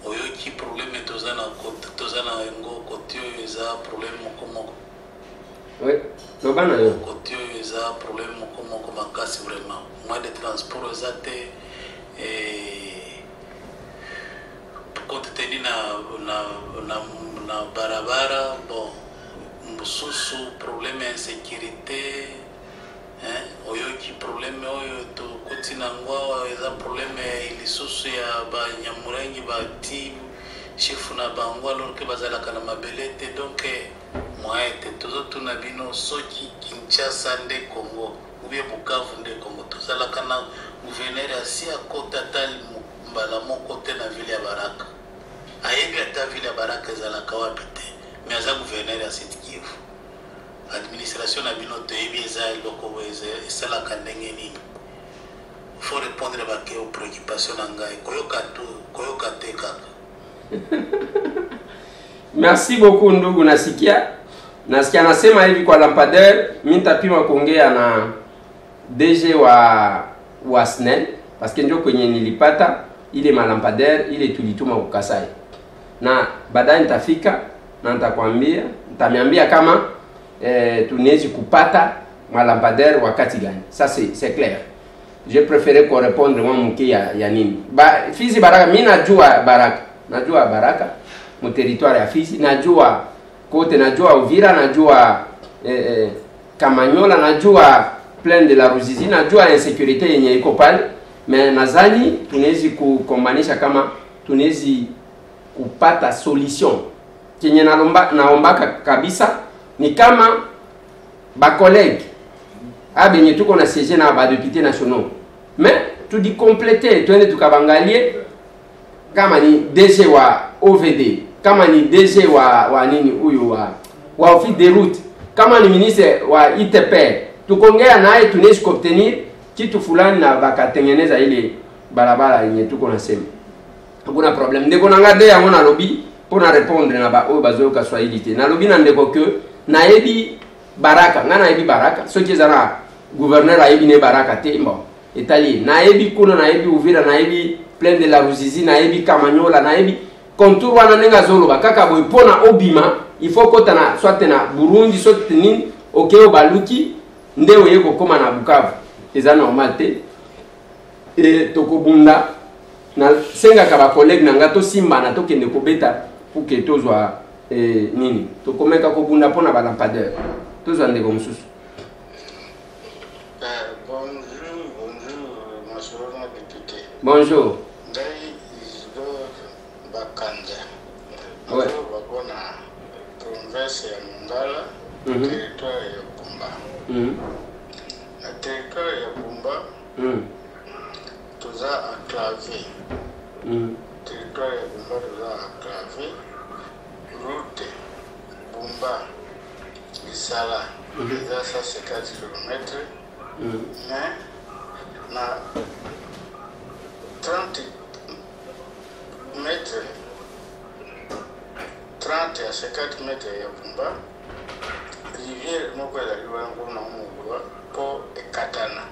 [SPEAKER 11] oyoki problème toza na yango côté oyo eza problème moko.
[SPEAKER 3] Oui, le ban là.
[SPEAKER 11] Côté ils a problème comme makasi vraiment. Moi de transport ils a été côté tenu na barabara bon mususu problème insécurité hein oyoki problème oyo to côté nangwa ils a problème ilisusu ya ba nyamurengi ba ti chef na bango alors que bazala kana mabelete donc moi était toujours tout nabino soki Kinshasa nde Congo ou bien Bukavu nde Congo tozala kana gouverneur asi akota tal mbala moko te na ville ya Baraka ayebi ata ville ya Baraka ezala kawapi te mais aza gouverneur asi Kivu administration na bino te yebi eza eloko esalaka ndenge nini faut répondre bake aux préoccupations na ngai koyoka te kaka.
[SPEAKER 3] Merci beaucoup ndugu nasikia nasema hivi kwa lampadaire mintapima kuongea na DG wa SNEL parce que ndio kwenye nilipata ile malampadaire ile tulituma kwa Kasai na baadaye nitafika na nitamiambia kama tunaweza kupata malampadaire wakati gani. Ça c'est clair. Je préférais qu'on réponde moi mke ya nini Fizi Baraka mimi najua Baraka mu territoire ya Fizi najua kote najua Uvira najua Kamanyola najua plein de la Ruzizi najua insécurité yenye iko pale mais nazani tunaweza kukombanisha kama tunaweza kupata solution kenye naombaka kabisa ni kama ba collègue abenye tuko na siège na ba députés nationaux mais tudi compléter twende tukabangalie kama ni DG wa OVD, kama ni DG wa nini huyu wa office de route, kama ni ministre wa ITP, tukongea naye tunaweza kuobtenir kitu fulani na bakatengeneza ile barabara yenye tuko nasema. Hakuna problem. Ndeko nangade yango na lobby pona répondre na ba oyo bazoyoka Swahili te. Na lobby na ndeko que na yebi baraka, ngana yebi baraka. Soki zana gouverneur ayebi ne baraka te mbo. Etali na yebi kuna na yebi Uvira na yebi Plaine de la Ruzizi na yebi Kamanyola na yebi contour wana nenga zolo bakaka boy pona obima il faut kota na soit na Burundi soit nini okeo baluki ndewe yeko koma na Bukavu. Eza normal te. Et tokobunda na senga ka ba collègue nanga to simba na to kende ko beta pour que tozwa nini to komeka ko bunda pona ba lampadaire tozwa ndeko mususu.
[SPEAKER 8] Bonjour député.
[SPEAKER 3] Bonjour.
[SPEAKER 8] Ngai Isidore Bakanja.
[SPEAKER 3] Ouais.
[SPEAKER 8] Bakona province ya Mongala, territoire ya Bumba. Na territoire ya Bumba. Toza enclavé. Territoire ya Bumba toza enclavé. Route Bumba Lisala eza 150 km. Mais na 30 mètres 30 à 50 mètres ya Bumba rivière moko ezali wana kuna mokolo po ekatana.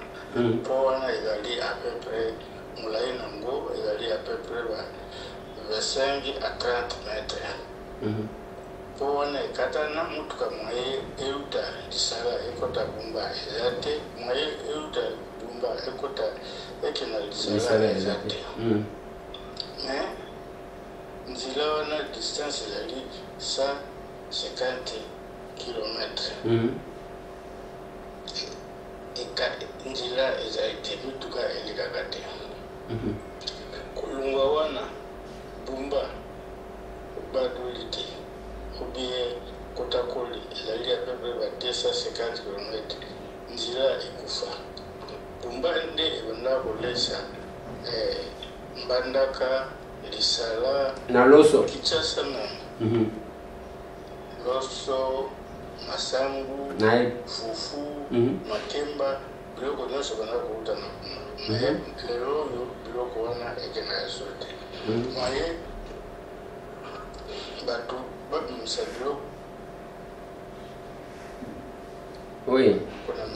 [SPEAKER 8] Po wana ezali à peu près molai nango ezali à peu près 25 à 30 mètres. Po wana ekatana mutuka mwaye euta Lisala ekota Bumba ezate mwaye euta Bumba ekota ekena Lisala ezate. Mais nzila wana distance ezali 150 km. Nzila ezali te mituka elikaka te. Kulunga wana Bumba badoli te. Obie Kotakoli ezali à peu près 250 km. Nzila ekufa. Bumba nde ebanda kolesa Mbandaka, Lisala
[SPEAKER 3] na Loso
[SPEAKER 8] Kinshasa na Loso, Masangu, Fufu, Makemba, biloko nyonso banda kouta na Bumba. Lelo oyo biloko wana ekena ya sote. Mwaye bato babimisa biloko
[SPEAKER 3] oui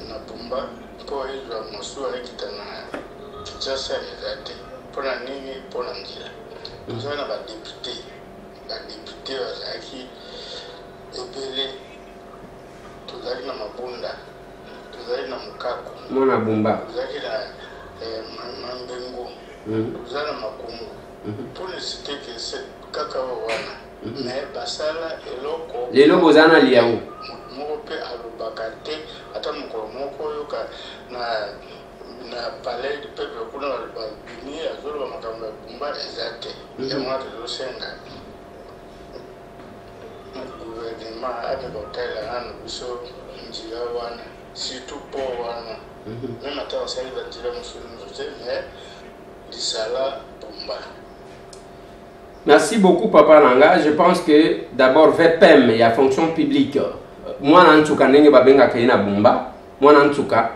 [SPEAKER 8] na Bumba mpo ezwa mosusu ekita na Kinshasa ezate. Pona nini pona njila. Toza na badepute bazalaki ebele. Tozali na Mabunda, tozali na Mukaku,
[SPEAKER 3] mwana Bumba,
[SPEAKER 8] tozali na Mambengo, toza na Makungu. Pona cité que c'est kaka wana. Mais basala eloko
[SPEAKER 3] lelo bozana liamu
[SPEAKER 8] moko pe alobaka te ata mokolo moko yoka na palais du peuple kuna babimi azoloba makambo ya Bumba eza te. Yango tozosenga gouvernement abeka kotala nano biso nzela wana surtout po wana même ata basali banzela mosusu te mais Lisala Bumba.
[SPEAKER 3] Merci beaucoup Papa Nanga. Je pense que d'abord VPM il y a fonction publique. Moi nantuka ndenge babenga kaina Bumba. Moi nantuka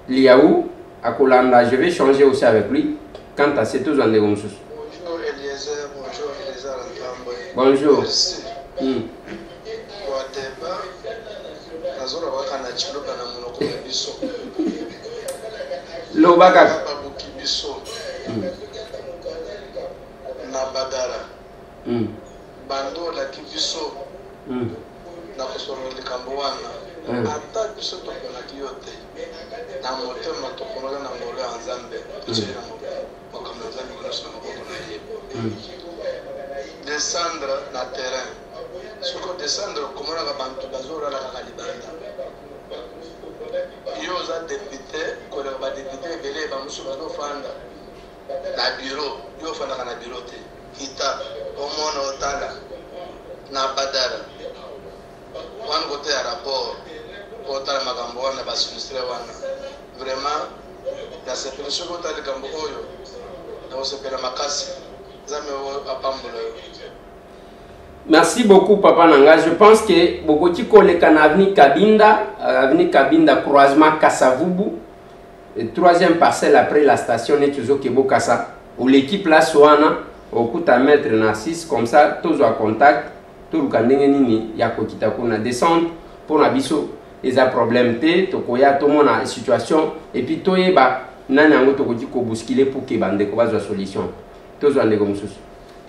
[SPEAKER 3] Liaou Akolanda, je vais changer aussi avec lui. Quant à ces deux années comme ça.
[SPEAKER 7] Bonjour Eliezer, bonjour Eliezer Ntambo.
[SPEAKER 3] Bonjour.
[SPEAKER 7] Merci. Kwa deba nazora wakana chiloka na monoko ya biso.
[SPEAKER 3] Lobaka
[SPEAKER 7] babuki biso. Na badala. Bando la kibiso. Na kusoro likambo wana. Ata biso tokona kiyote. Na motema tokona na ngolo ya Nzambe. Tshena makambo ya Nzambe kono sono kokona yebo. Descendre na terrain. Soko descendre komona ka bantu bazora la ka libanda. Yo za député ko la ba député belé ba musu ba fanda. Na bureau, yo fanda kana bureau te. Kita omono otala na badala. Wan kote ya rapport otala makambo wana ba sinistre wana. Vraiment nasepela soki ota likambo oyo nakosepela makasi nzambe apambola yo.
[SPEAKER 3] Merci beaucoup Papa Nanga. Je pense que beaucoup de collègues na avenue Kabinda croisement Kassavubu, troisième parcelle après la station Netuzo Kebo Kassa, où l'équipe là soana au coup à mettre Narcisse comme ça tous en contact, tout le kandenge nini ya kokita kuna descendre pour na biso les problèmes té to koya to mona situation et puis toyeba nani yango to koti ko bousculer pour que bande ko bazwa solution. Tous en ndeko mususu.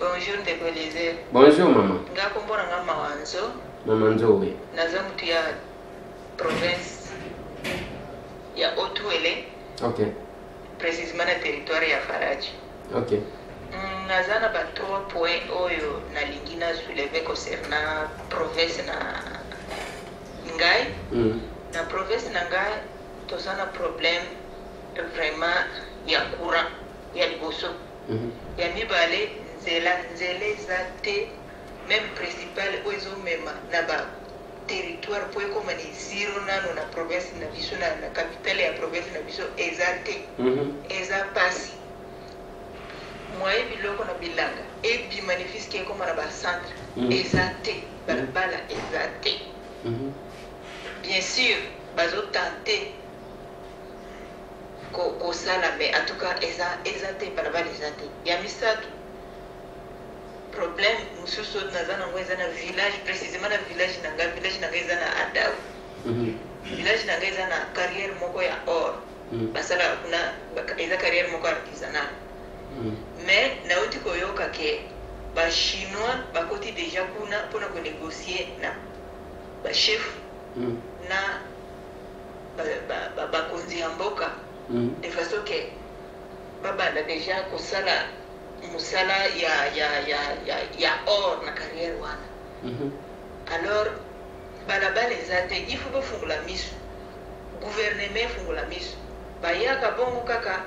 [SPEAKER 12] Bonjour Ndeko Eliezer.
[SPEAKER 3] Bonjour maman.
[SPEAKER 12] Ngakombona nga Mawanzo.
[SPEAKER 3] Maman Nzobe.
[SPEAKER 12] Naza mutu ya province ya Otuele.
[SPEAKER 3] OK.
[SPEAKER 12] Précisément na territoire ya Faraji.
[SPEAKER 3] OK.
[SPEAKER 12] Naza na ba 3 points oyo nalingi na soulever concernant province na ngai. Na province na ngai toza na problème vraiment ya courant ya liboso. Ya mibale nzela eza te même principal oyo ezomema na ba territoire po ekoma ni zero nano na province na biso na capitale ya province na biso eza te. Eza pasi moye biloko na bilanga ebi magnifique ekoma na bacentre eza te balabala eza te. Bien sûr bazotante kosala mais en tout cas eza te balabala eza te. Ya misato problème mususu naza nango eza na village précisément na village nanga eza na Adao. Village nanga eza na carrière moko ya or basala kuna eza carrière moko artisanal. Mais nauti koyoka ke ba chinois bakoti déjà kuna pona ko négocier na ba chef na ba konzi ya mboka de façon que babanda déjà kosala musala ya or na carrière wana. Alors balabala eza te, il faut bafungula miso, gouvernement fungula miso bayaka bongo kaka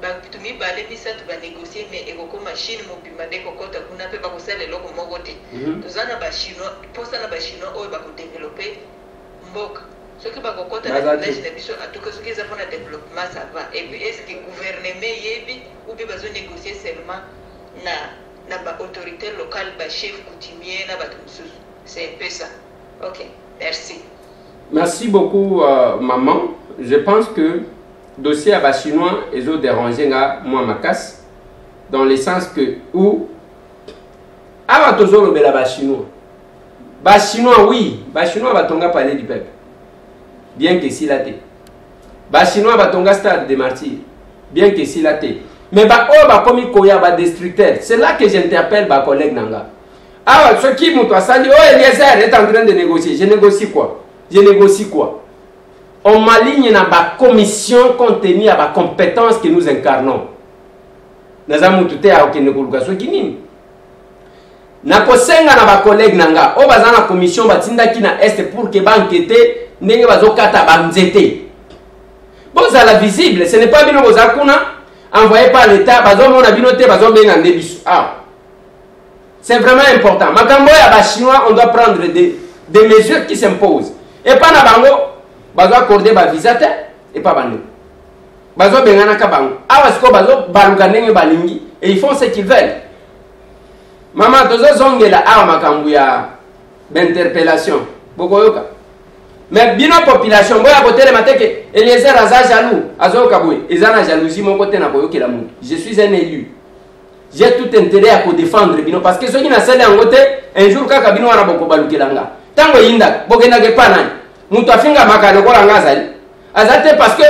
[SPEAKER 12] batumi bale misatu banégocier mais ekokoma Chine mobima nde kokota kuna mpe bakosala eloko moko te. Toza na bachinois mposa na bachinois oyo bakodevelope mboka soki bakokota na village na biso atuka soki eza mpona développement ça va. Et puis est-ce que gouvernement yebi ou bien bazonégocier seulement na ba-autorité locale, ba-chef coutumier, na bato mosusu. C'est un peu ça. Ok, merci.
[SPEAKER 3] Merci beaucoup, maman. Je pense que dossier à Bachinois et autres dérangés, moi, ma casse, dans le sens que, où, avant toujours le Bachinois. Bachinois, oui, Bachinois va tonga parler du peuple. Bien que s'il a été. Bachinois va tonga stade des martyrs. Bien que s'il a été. Mais comme destructeur, c'est là que j'interpelle ma collègue Nanga. Ah, ce qui m'a dit, oh Eliezer est en train de négocier. Je négocie quoi? Je négocie quoi? On m'aligne dans ma commission compte tenu à ma compétence que nous incarnons. Nous avons tout à ce qui na kosenga na ba collègue Nanga. O baza na commission batinda ki na est pour que ba enquêter ndenge bazokata ba nzete. Bon, ça la visible, ce n'est pas bino bozakuna envoyé par l'État, c'est vraiment important. Makambo ya ba chinois, on doit prendre des mesures qui s'imposent. Et pas na bango, bazo accorder ba visa te et pas bango. Bazo bengana ka bango. Awa siko bazo balugane balingi et ils font ce qu'ils veulent. Maman tozo zongela awa makambo ya d'interpellation. Bokoyoka. Mais bien la population, Eliezer aza jaloux, azo kaboué, ezana jalousie mon côté na boyoke la monde. Je suis un élu. J'ai tout intérêt à défendre bino parce que ceux qui na sele en côté un jour kaka bino wana boko balukelanga. Tango yinda bokena ke pana. Mutu afinga makano ko langa azali. Azate parce que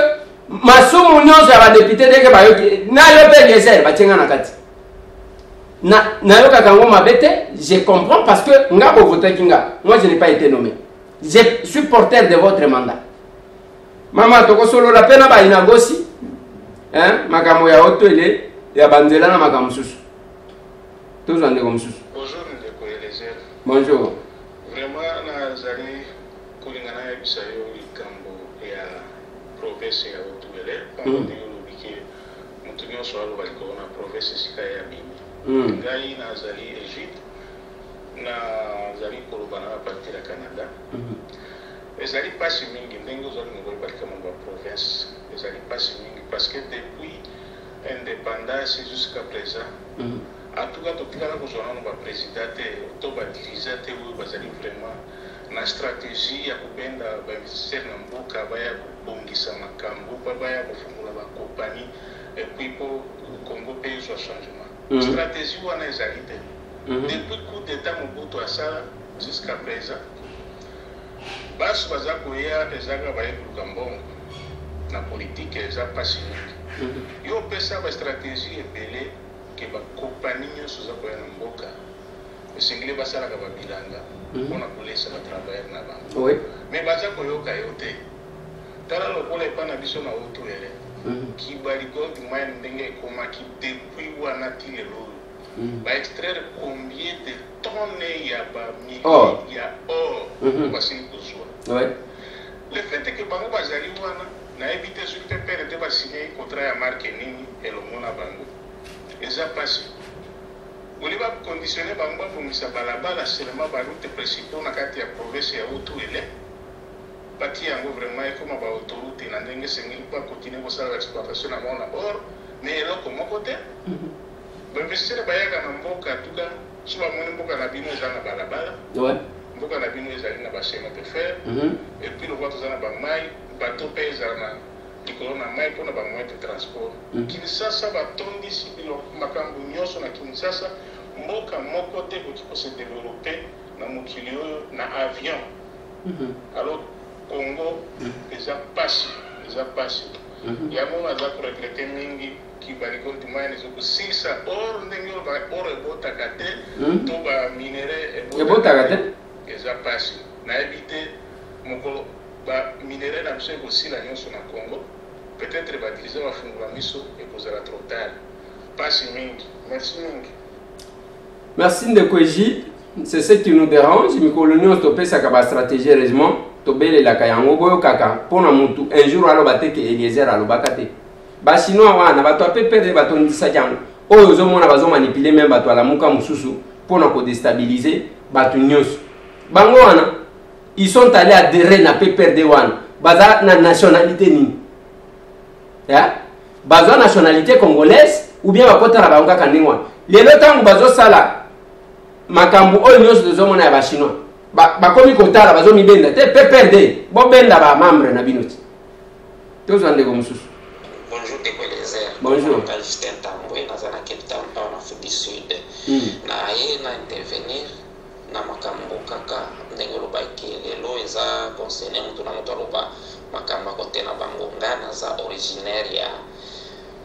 [SPEAKER 3] masumu nyonso ya ba député deke bayoke na yo pe Eliezer batenga na kati. Na yo kaka ngoma bete, je comprends parce que nga bo voter kinga. Moi je n'ai pas été nommé. Je suis porteur de votre mandat. Maman, tu as solo la peine à inagosi. Hein? Makamo ya Otuele, ya bandela na makamo susu. Tous en comme susu.
[SPEAKER 8] Bonjour, Ndeko Eliezer.
[SPEAKER 3] Bonjour.
[SPEAKER 8] Vraiment, nazali kulingana ya bisayo likambo ya province ya Otuele. Pamwe lobike mutu nyonso alobaliko na province sika ya Bimi. Ngai nazali Egypte. Nazali kolobana na parti ya Canada. ezali pasi mingi ndenge ozali ngoyebalika mambo ya province ezali pasi mingi parce que depuis indépendance jusqu'à présent en tout cas totikala kozwa nano baprésident te to badirige te oyo bazali vraiment na stratégie ya kobenda bainvestisseur na mboka baya kobongisa makambo baya kofungula bakompagnie epuis mpo congo mpe ezwa changement stratégie wana ezali te depuis coup d'état mobutu asala jusqu'à présent baso baza koya ezaka bayekoluka mbongo na politike eza mpasi mingi yo opesa bastratégie ebele ke bakompagnie nyonso oza koya na mboka esengeli basalaka babilanga mpona kolesa batravailleur na bango mais baza koyoka yo te tala lokola epa na biso na oto ele kibali gold mine ndenge ekomaki depuis wana ti lelo oyo baextraire combien de tonnes ya bamilli ya or basili kozwa le fait que bango bazali wana nayebi te soki mpe pere te basigne contrat ya marke nini elongo na bango eza pasi oli baconditionne bango babongisa balabala seulement baroute principaux na kati ya province ya otuele bati yango vraiment ekoma baautoroute na ndenge esengeli bakontinue kosala baexploitation na mao na or mais eloko moko te bainvestisseur bayaka na mboka tuka so bamoni mboka na bino eza na balabala mboka na bino ezali na bachene de fer epuis lokwa toza na bamai bato mpe ezala na likolo na mai mpona bamoyen de transport kinsasa batondisi makambo nyonso na kinsasa mboka moko te koki kose développe na mokili oyo na avion alors congo eza pasi yango naza koregrete mingi kibaliko dimane ezokosilisa or ndenge or ebotaka te to baminere
[SPEAKER 3] ebotaka te
[SPEAKER 8] eza pasi nayebi te mokolo baminere na biso ekosila nyonso na congo peut-être badirige bafungula miso ekozala trop tard pasi mingi merci mingi
[SPEAKER 3] merci ndeko Egi c'est ce qui nous dérange mikolo nyonso topesaka bastratégie heureusement tobelelaka yango boyokaka mpona mutu un jour aloba te ke Eliezer alobaka te bachinois wana bato apepere batondisaki yango oyo ozomona bazomanipule meme bato alamuka mosusu mpona kodestabilize bato nyonso bango wana ils sont allés adhérer na PPRD wana baza na nationalité nini bazwa nationalité congolaise ou bien bakotala bango kaka ndenge wana lelo ntango bazosala makambo oyo nyonso tozomona ya bachinois bakomi kotala bazomibenda te PPRD bobenda bamembre na bino ti tozwa ndeko mosusu.
[SPEAKER 13] Bonjour Ndeko Eliezer.
[SPEAKER 3] Bonjour.
[SPEAKER 13] Justin Tambwe naza na Cape Town en Afrique du Sud. Na ye na intervenir na makambo kaka ndenge olobaki lelo eza concerne mutu na mutu aloba makambo akote na bango nga naza originaire ya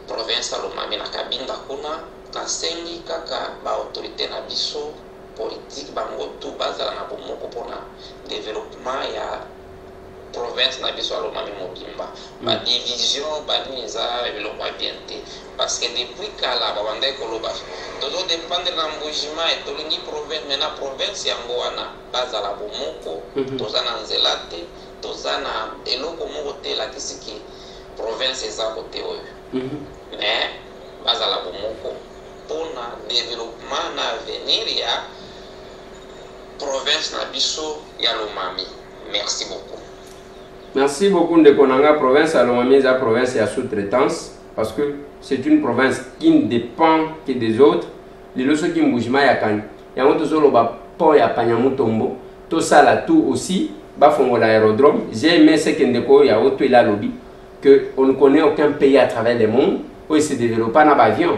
[SPEAKER 13] province ya Lomami na Kabinda kuna nasengi kaka baautorité na biso politique bango tu bazala na bomoko mpona développement ya province na biso ya Lomami mobimba badivision banini eza biloko ya bien te parce que depuis kala babandaki koloba tozodépendre na mbugima etolingi province mais na province yango wana bazala bomoko toza na nzela te toza na eloko moko te elakisiki province eza kote oyo mais bazala bomoko mpona développement na avenir ya province na biso ya Lomami. Merci beaucoup.
[SPEAKER 3] Merci beaucoup de Konanga. Province à Lomami est la province à sous-traitance parce que c'est une province qui ne dépend que des autres. Les leçons qui bougent mal à Kanye. Il y a un autre solo pont ya Panyamutombo. Tout ça là tout aussi. Bafongo l'aérodrome. J'ai aimé ce qu'il y a autre là lobby que on ne connaît aucun pays à travers le monde où il se développe pas dans l'avion.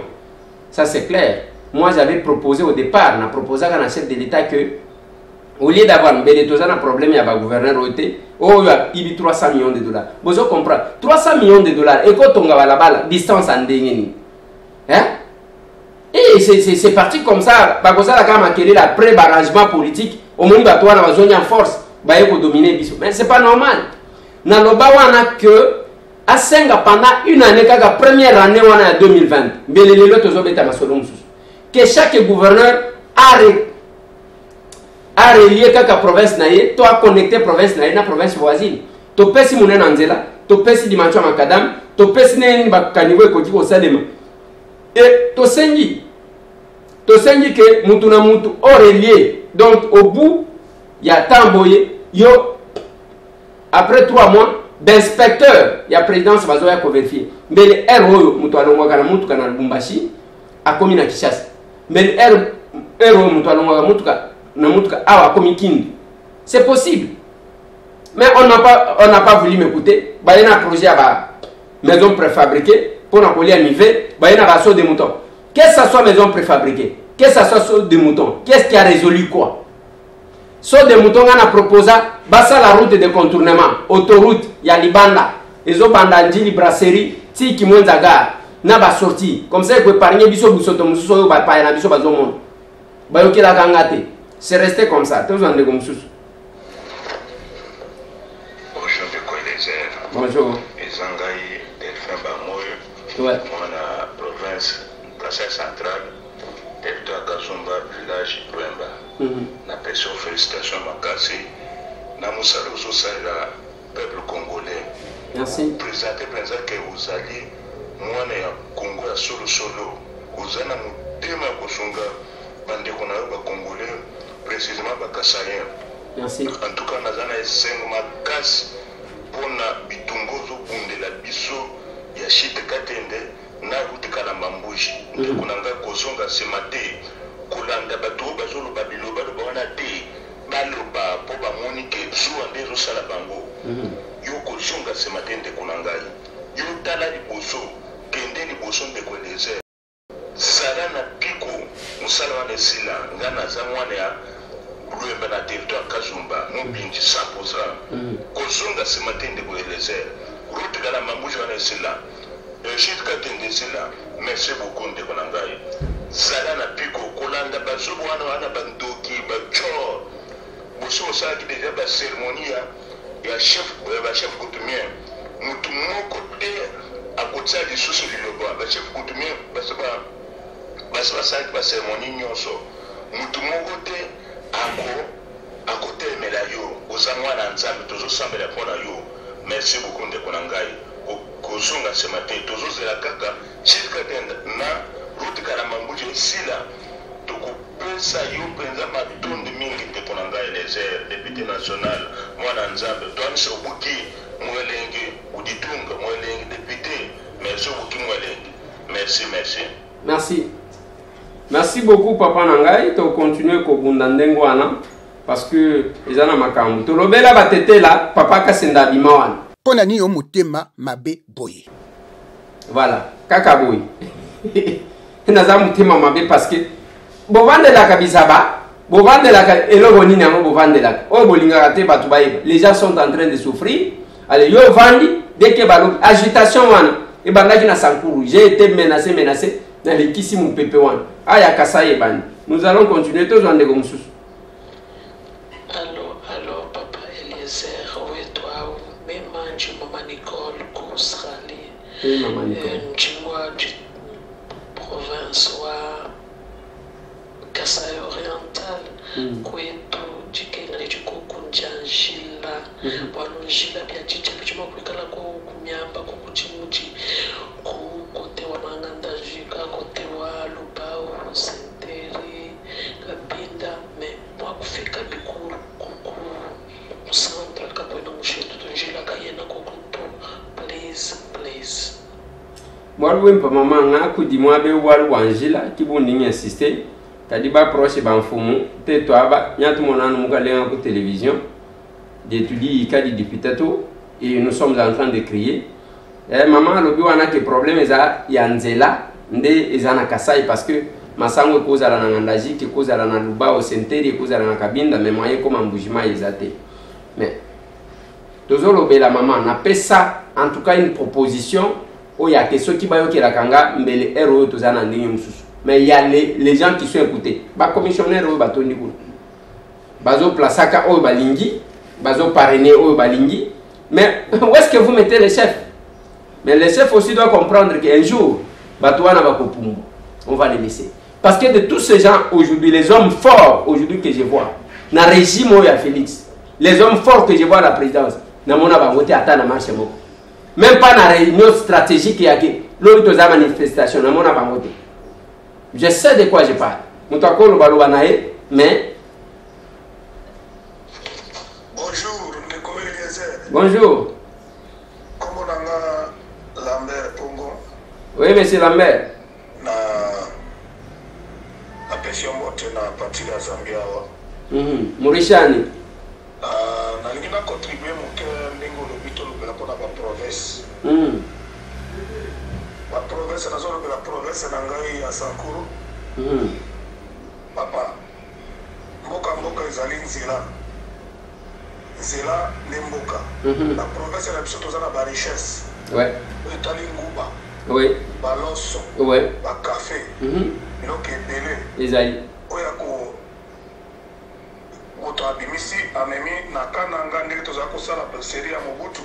[SPEAKER 3] Ça c'est clair. Moi j'avais proposé au départ, on a proposé à un chef de l'État que au lieu d'avoir un problème, il y a un gouverneur oh, il y a 300 millions de dollars. Vous comprenez 300 millions de dollars. Et quand on va là-bas, distance en déni. Hein? Et c'est parti comme ça. Parce que ça, la pré-barragement politique, au moins, il y a une zone en force. Il faut dominer. Mais ce n'est pas normal. Dans le bas, on a que à 5 pendant une année, la première année, on a 2020. Que chaque gouverneur a relié kaka province naie, to a connecté province naie na province voisine. To pesi munen anzela, to pesi dimanche makadam, to pesi neni bakaniwe koti ko salema. Et to sengi que mutu na mutu o relié. Donc au bout, il y a Tamboye, yo après 3 mois d'inspecteur ya présidence bazoya ko vérifier mbele ero mutu alongwa kana mutu kana Lubumbashi akomi na Kinshasa mbele ero mutu alongwa na mutu awa akomi Kindu. C'est possible. Mais on n'a pas voulu m'écouter. Il y a un projet à maison préfabriquée pour nous coller à niveau. Il y a un saut de moutons. Qu'est-ce que ça soit maison préfabriquée? Qu'est-ce que ça soit saut de moutons? Qu'est-ce qui a résolu quoi? Saut de moutons, on a proposé la route de contournement, autoroute, il y a Libanda, les autres bandandis, les brasseries, si qui montent à gare, n'a pas sorti. Comme ça, vous épargnez biso busoto mususo ba pa na biso bazomon. Ba yoki la gangate. C'est resté comme ça. Tous en de comme sous. Bonjour.
[SPEAKER 8] Ezangai Delphin Bamoyo.
[SPEAKER 3] Ouais.
[SPEAKER 8] Mwana province, Brassai centrale, territoire Kazumba, village Luemba. Na pression félicitations makasi. Na musalo la peuple congolais.
[SPEAKER 3] Merci.
[SPEAKER 8] Présenté que vous allez mwana ya Congo ya solo. Vous allez mutema kosunga bande kona ba congolais précisément ba Kasayen.
[SPEAKER 3] Merci.
[SPEAKER 8] En tout cas nazana esengo makasi pona bitungozo bundela biso ya shite katende na route kala mambushi kunanga kozonga semate kolanda bato bazolo babilo balo bana te baloba po ba monike zuwa ndezo sala bango yo kozonga semate nde kunanga yo tala liboso kende liboso nde ko désert sala na piko musala wana sila ngana za mwana ya Luemba na territoire Kazumba, Mubinji 100%. Kozonga ce matin de Boelezer. Route Gala Mambuja na sila. Chit Katende sila. Merci beaucoup de Konangai. Zala na piko kolanda bazubu wana bandoki bachor. Boso sa ki déjà ba cérémonie ya chef coutumier. Mutu moko te akotsa lisusu liloba ba chef coutumier basaba sa ki ba cérémonie nyonso. Mutu moko te à côté de Melayo, aux amours d'ensemble, toujours semble répondre à you. Merci beaucoup de Konangai. Kozonga ce matin, toujours de la caca, jusqu'à na route Karamambouji, si là, tu coupes ça, you pensa ma tonne de mingi de Konangai, les airs, député national, moi d'ensemble, toi, c'est au bouki, moi lengue, ou dit tunga, moi lengue, député, merci beaucoup, moi lengue. Merci, merci.
[SPEAKER 3] Merci. Merci beaucoup Papa Nangai, tu continues ko bundandengo wana parce que ezana makambu. To lobela batete là, Papa Kasenda bimawana.
[SPEAKER 2] Pona ni omutema mabe boye.
[SPEAKER 3] Voilà, kaka boye. Naza mutema mabe parce que bovande la kabisa ba, bovande la eloko nini yango bovande la. O bolinga kate batu baye. Les gens sont en train de souffrir. Allez, yo vandi dès que balo agitation wana e bandaki na Sankuru. J'ai été menacé. Dans les Kissi mon pépé wan. Aya Kasaye ban. Nous allons continuer tous en dégomsous.
[SPEAKER 11] Allô, Papa Eliezer, où est toi? Même Maman Nicole, Australie.
[SPEAKER 3] Oui, Maman Nicole.
[SPEAKER 11] Dis-moi du province wa Kasaye oriental. Kwetu jikengele jikukunjanjila. Walonjila bya chicha bichuma kulikala ko kumyamba ko kuchimuchi. Kote wa Manganda Jika, kote wa Lubao, Senteri, Kabinda, mais moi kufika bikuru kuku centre kakwenda mushetu tunjila kayena kokuto, please.
[SPEAKER 3] Moi wimpa mama ngaku di moi be walu wanjila kibundi ngi insister kadi ba proche ba mfumu te to aba nyatu monanu mukalenga ku télévision d'étudier kadi diputato et nous sommes en train de crier. Maman lobi wana ke problème eza ya nzela nde eza na Kasai parce que masango kozala na Ngandaji ke kozala na Lubao Senteri kozala na Kabinda mais moyen comme mbujima ezate mais tozolo bela maman na pesa en tout cas une proposition o ya ke soki bayo ke la kanga mbele ero tozana ndingi mususu mais il y a les gens qui sont écoutés ba commissionnaire o batondi ku bazo plasaka o balingi bazo parrainer o balingi mais où est-ce que vous mettez les chefs? Mais les chefs aussi doivent comprendre qu'un jour, on va les laisser. Parce que de tous ces gens aujourd'hui, les hommes forts aujourd'hui que je vois, dans le régime où il y a Félix, les hommes forts que je vois à la présidence, même pas dans la réunion stratégique qui y a l'autre de la manifestation, je sais de quoi je parle. Mais
[SPEAKER 8] Bonjour Bonjour, Ndeko Eliezer.
[SPEAKER 3] Bonjour.
[SPEAKER 8] Comment on a Lambert Pongo?
[SPEAKER 3] Oui, monsieur Lambert.
[SPEAKER 8] Na apesio mote na parti la Zambia wa.
[SPEAKER 3] Murishani.
[SPEAKER 8] Na lingina contribuer moke ndingo lobito lobela pona ba province. Ba province na zone de la province na ngai ya Sankuru. Papa. Mboka ezali nzela. Nzela ne mboka. La province na biso tozana ba richesse.
[SPEAKER 3] Ouais.
[SPEAKER 8] Etali nguba.
[SPEAKER 3] Oui.
[SPEAKER 8] Baloso.
[SPEAKER 3] Ouais.
[SPEAKER 8] Ba café. Biloko ebele.
[SPEAKER 3] Ezali.
[SPEAKER 8] Oya ko moto abimisi amemi na kananga ndenge tozala kosala série ya Mobutu.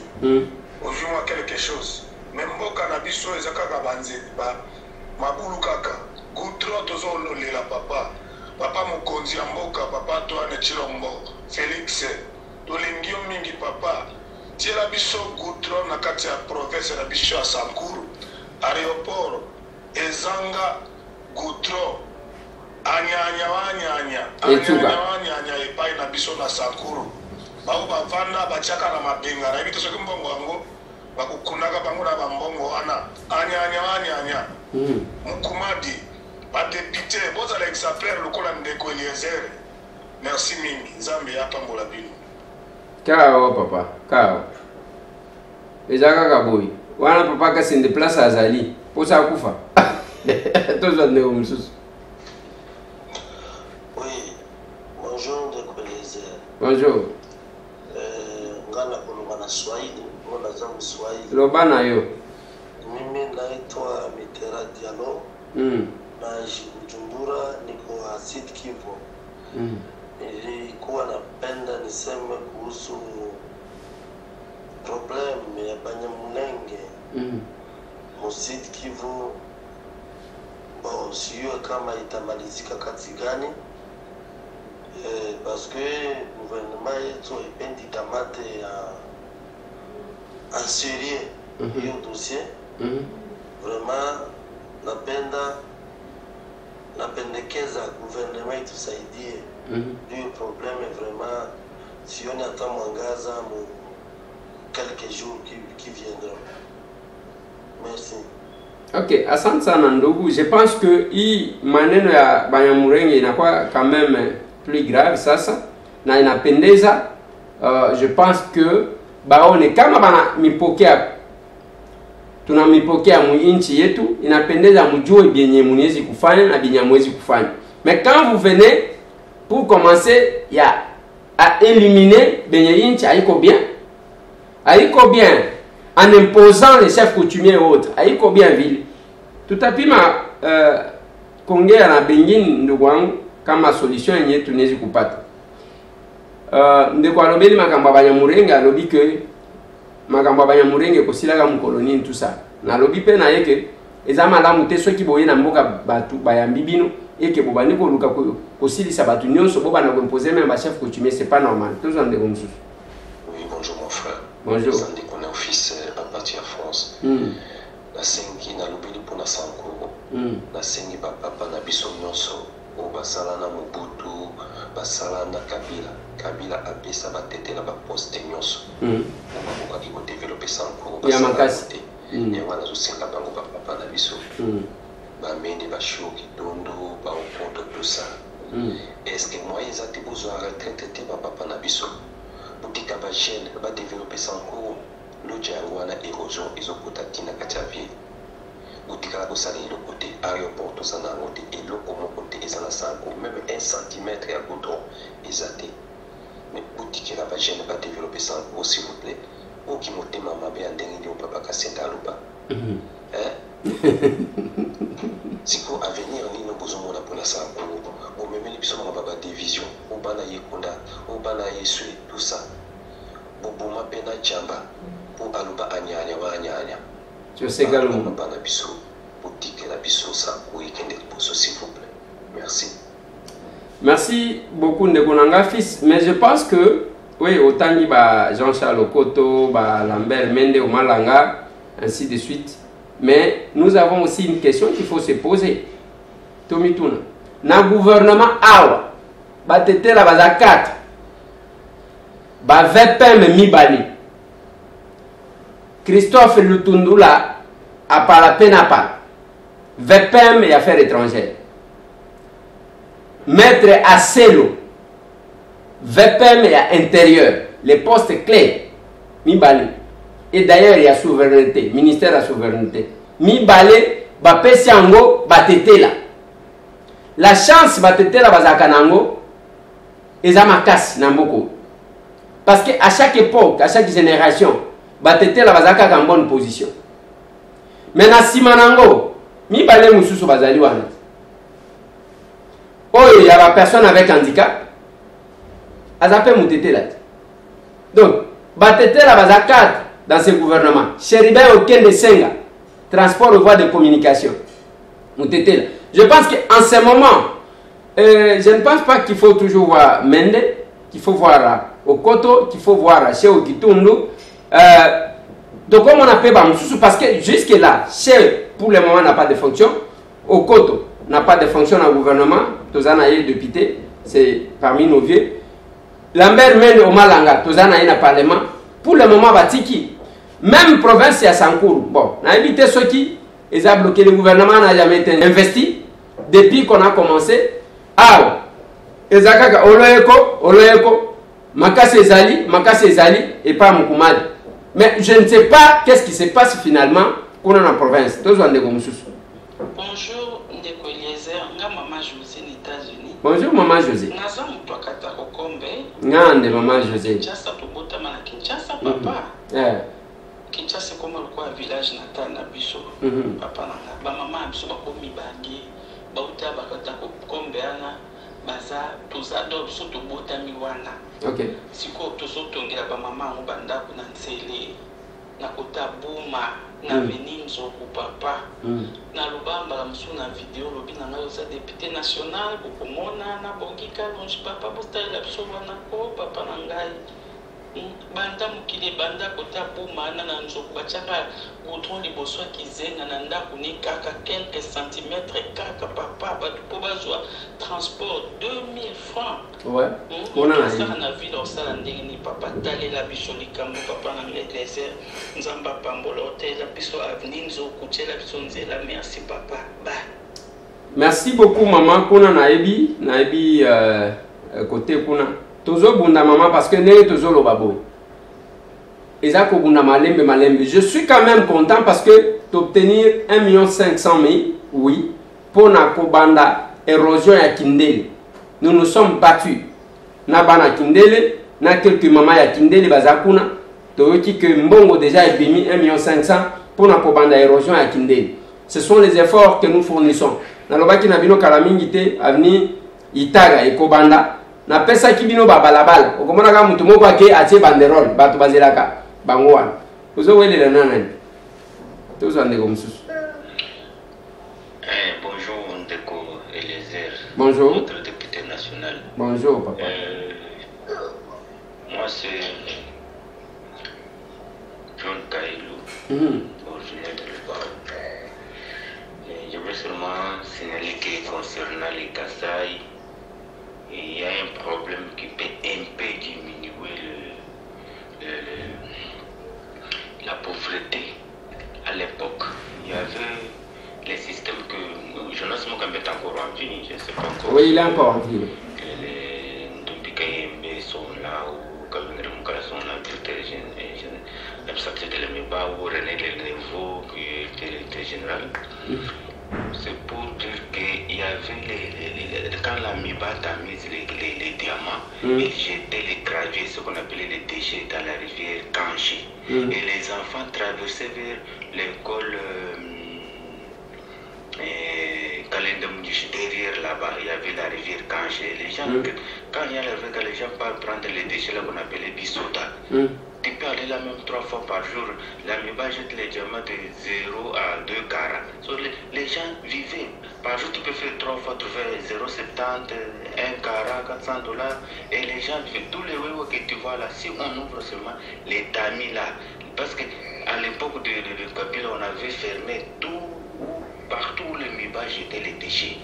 [SPEAKER 8] Ozwi mwa quelque chose. Mais mboka na biso eza kaka banzeba mabulu kaka. Goudron tozololela papa. Papa mokonzi ya mboka papa Antoine Chilombo Félix tolingio mingi papa tiela biso goudron na kati ya province na biso ya Sankuru aéroport ezanga goudron anyanya epai na biso na Sankuru bao bavanda batiaka na mabenga na yebi soki mbongo yango bakukunaka bango na bambongo wana anyanya Mukumadi badepite bozala exemplaire lokola Ndeko Eliezer. Merci mingi Nzambe yapambola bino.
[SPEAKER 3] Kao papa, kao. Ezaka kaboy. Wana papa kasi ndeplace azali. Posa kufa. Tozo ndeko msusu.
[SPEAKER 14] Oui. Bonjour Ndeko Eliezer.
[SPEAKER 3] Bonjour.
[SPEAKER 14] Ngana kuluba na Swahili, mbona zangu Swahili.
[SPEAKER 3] Lobana yo.
[SPEAKER 14] Mimi naitwa Mitera Diallo. Na Bujumbura niko Sud Kivu. Nilikuwa napenda niseme kuhusu problem ya Banyamulenge Sud Kivu. Bon, sijue kama itamalizika kati gani parce que gouvernement yetu ipendi kamate ya en sérieux hiyo dossier. Vraiment napendekeza gouvernement itusaidie hiyo probleme. Vraiment sioni hata mwangaza mu quelques jours qui viendront. Merci.
[SPEAKER 3] Ok, asante sana ndugu. Je pense que hii maneno ya Banyamulenge inakuwa quand même plus grave sasa na inapendeza. Je pense que baone kama bana mipokea tunamipokea mwinchi yetu, inapendeza mjue bienye mniwezi kufanya na bienye mwezi kufanya. Mais quand vous venez pour commencer à éliminer bienye inchi haiko bien en imposant les chefs coutumiers et autres, haiko bien vile. Tutapima kuongea na bengine ndugu wangu kama solution yenye tunaweza kupata. Ndeko alobeli makamba Banyamulenge alobi que makamba Banyamulenge kosilaka mukoloni tout ça. Na lobi pe na yeke ezama la mute soki boye na mboka batu bayambi bino eke bobani ko luka kosilisa batu nyonso boba na ko imposer même ba chef coutumier, c'est pas normal. Tous en dégonce.
[SPEAKER 14] Oui, bonjour mon frère.
[SPEAKER 3] Bonjour.
[SPEAKER 14] Sandi qu'on est office à partir en France. La sengi na lobeli pona Sankuru. La sengi ba papa na biso nyonso o basala na Mobutu, basala na Kabila apesa batete na ba poste nyonso. On va ko développer Sankuru.
[SPEAKER 3] Ya makasi.
[SPEAKER 14] Et wana zo senga bango ba papa na biso. Ba mende ba shoki dondo ba okoto tout ça. Est-ce que moi ils ont besoin de retraiter ba papa na biso? Boutika ba jeune ba développer Sankuru. Lo jangwana érosion ezokota tina katiavi. Boutika la kosala le côté aéroport to sana ngote et lo komo côté ezala Sankuru même 1 cm ya goudron ezate. Mais boutika la ba jeune ba développer Sankuru s'il vous plaît. Oki motema mabe andenge ndio papa kasenda luba. Siko avenir ni no bozomo na pona Sankuru. O memeli biso na baba division, o bana yekonda, o bana yesu tout ça. Boboma pena chamba. Pour aluba anyanya wa anyanya.
[SPEAKER 3] Je sais que
[SPEAKER 14] le bana biso boutique la biso Sankuru ikende poso s'il vous plaît. Merci.
[SPEAKER 3] Merci beaucoup Ndeko Nanga fils, mais je pense que oui, autant dit Jean-Charles Okoto, Lambert Mende, Omalanga, ainsi de suite. Mais nous avons aussi une question qu'il faut se poser. Tomituna. Na gouvernement awa, batete la baza 4. ba VPM mibali. Christophe Lutundula a par la peine à part. VPM et affaires étrangères. Maître Asselo, VPM et intérieur, les postes clés, Mibali. Et d'ailleurs, il y a souveraineté, ministère de la souveraineté. Mibali, Bapesi Ango, Batete là. La chance, Batete là, Bazakanango, et Zamakas, Namboko. Parce qu'à chaque époque, à chaque génération, Batete là, Bazaka en bonne position. Mais na Simanango, Mibali Moussousou Bazali Wana. Oh, il y a une personne avec handicap. Azapé Moutete là. Donc, Batete là, Bazakat dans ce gouvernement. Chéribé aucun de Senga. Transport aux voies de communication. Moutete là. Je pense qu'en ce moment, je ne pense pas qu'il faut toujours voir Mende, qu'il faut voir Okoto, qu'il faut voir chez Okitundu. Donc, comme on appelle Bamoussou, parce que jusque-là, chez, pour le moment, n'a pas de fonction. Okoto n'a pas de fonction dans le gouvernement. Tozanaye député, c'est parmi nos vieux. Lambert Mende au Malanga, Tozanaye na parlement. Pour le moment, Batiki. Même province, il y a Sankourou. Bon, on a évité ceux qui ont bloqué le gouvernement, n'a jamais été investi. Depuis qu'on a commencé, ah, Ezakaka, Oloeko, Makase Ezali, et pas Moukoumadi. Mais je ne sais pas qu'est-ce qui se passe finalement qu'on a en province.
[SPEAKER 11] Bonjour, Ndeko Eliezer, nga Maman José aux États-Unis.
[SPEAKER 3] Bonjour, Maman José.
[SPEAKER 11] Naza Mupakata Kokombe.
[SPEAKER 3] Ngande, Maman José.
[SPEAKER 11] Kinshasa, Tobota, Mana Kinshasa, papa. Kinshasa, comme le village natal na biso. Papa nanga. Ba maman biso ba komi bangi. Ba uta bakata Kokombe ana. Baza tozado biso Tobota miwana.
[SPEAKER 3] OK.
[SPEAKER 11] Siko tozo tongela ba maman ngobanda kuna ntsele. Na kota buma na meninzo ku papa. Na lubamba la musu na video lobi na ngayo sa député national ko komona na bongika longe papa bostay la biso wana ko papa na ngai. Banda mukile banda kota buma na nzoku bachaka goudron liboso kizenga na ndako ni kaka quelques centimètres kaka papa batu po bazwa transport 2000 francs.
[SPEAKER 3] Ouais.
[SPEAKER 11] On a ça na ville au sala ndenge ni papa tale la biso likambo papa na ngeleser nzamba pambolo hotel la biso avenir nzoku tshela biso nzela merci papa. Bye.
[SPEAKER 3] Merci beaucoup maman kuna naebi côté kuna. Tozo bunda maman parce que né tozo lo babo. Ezako bunda malembe. Je suis quand même content parce que d'obtenir 1 500 000, oui, pour na kobanda érosion ya Kindele. Nous nous sommes battus. Na bana Kindele, na quelques mamans ya Kindele bazakuna, toyoki que mbongo déjà ebimi 1 500 000 pour na kobanda érosion ya Kindele. Ce sont les efforts que nous fournissons. Na lobaki na bino kalamingite avni Itaga et Kobanda. Na pesa kibino babalabala okomona ka mutu moko ake atie banderole bato bazelaka bango wana uzo welela nana tozo ndeko mususu.
[SPEAKER 15] Bonjour Ndeko Eliezer.
[SPEAKER 3] Bonjour.
[SPEAKER 15] Notre député national.
[SPEAKER 3] Bonjour papa.
[SPEAKER 15] Moi c'est John Kailou. Originaire de Lubao. Je veux seulement signaler que concernant les Kasaï, il y a un problème qui peut un peu diminuer la pauvreté. À l'époque, il y avait les systèmes que Jonas Mokamet est encore en vie, je ne sais pas encore.
[SPEAKER 3] Oui, il est encore en vie.
[SPEAKER 15] Les Ndombikaïembe sont là, ou Kavindre Moukala sont là, l'abstraction de l'Amiba, ou René Lenevo, qui était l'électeur général. C'est pour dire qu'il y avait quand l'Amiba a mis les diamants, il jetait les graviers, ce qu'on appelait les déchets, dans la rivière Kanchi. Et les enfants traversaient vers l'école Kalendamdish. Derrière là-bas, il y avait la rivière Kanchi. Les gens, quand il y a la rivière, les gens partent prendre les déchets là qu'on appelait bisoda. Tu peux aller là même 3 fois par jour. L'Amiba jette les diamants de 0 à 2 carats. Les gens vivaient. Par jour, tu peux faire 3 fois, trouver 0,70, 1 carat, $400. Et les gens vivaient. Tous les wéwos que tu vois là, si on ouvre seulement les tamis là. Parce qu'à l'époque de Kabila, on avait fermé tout partout où le MIBA jetait les déchets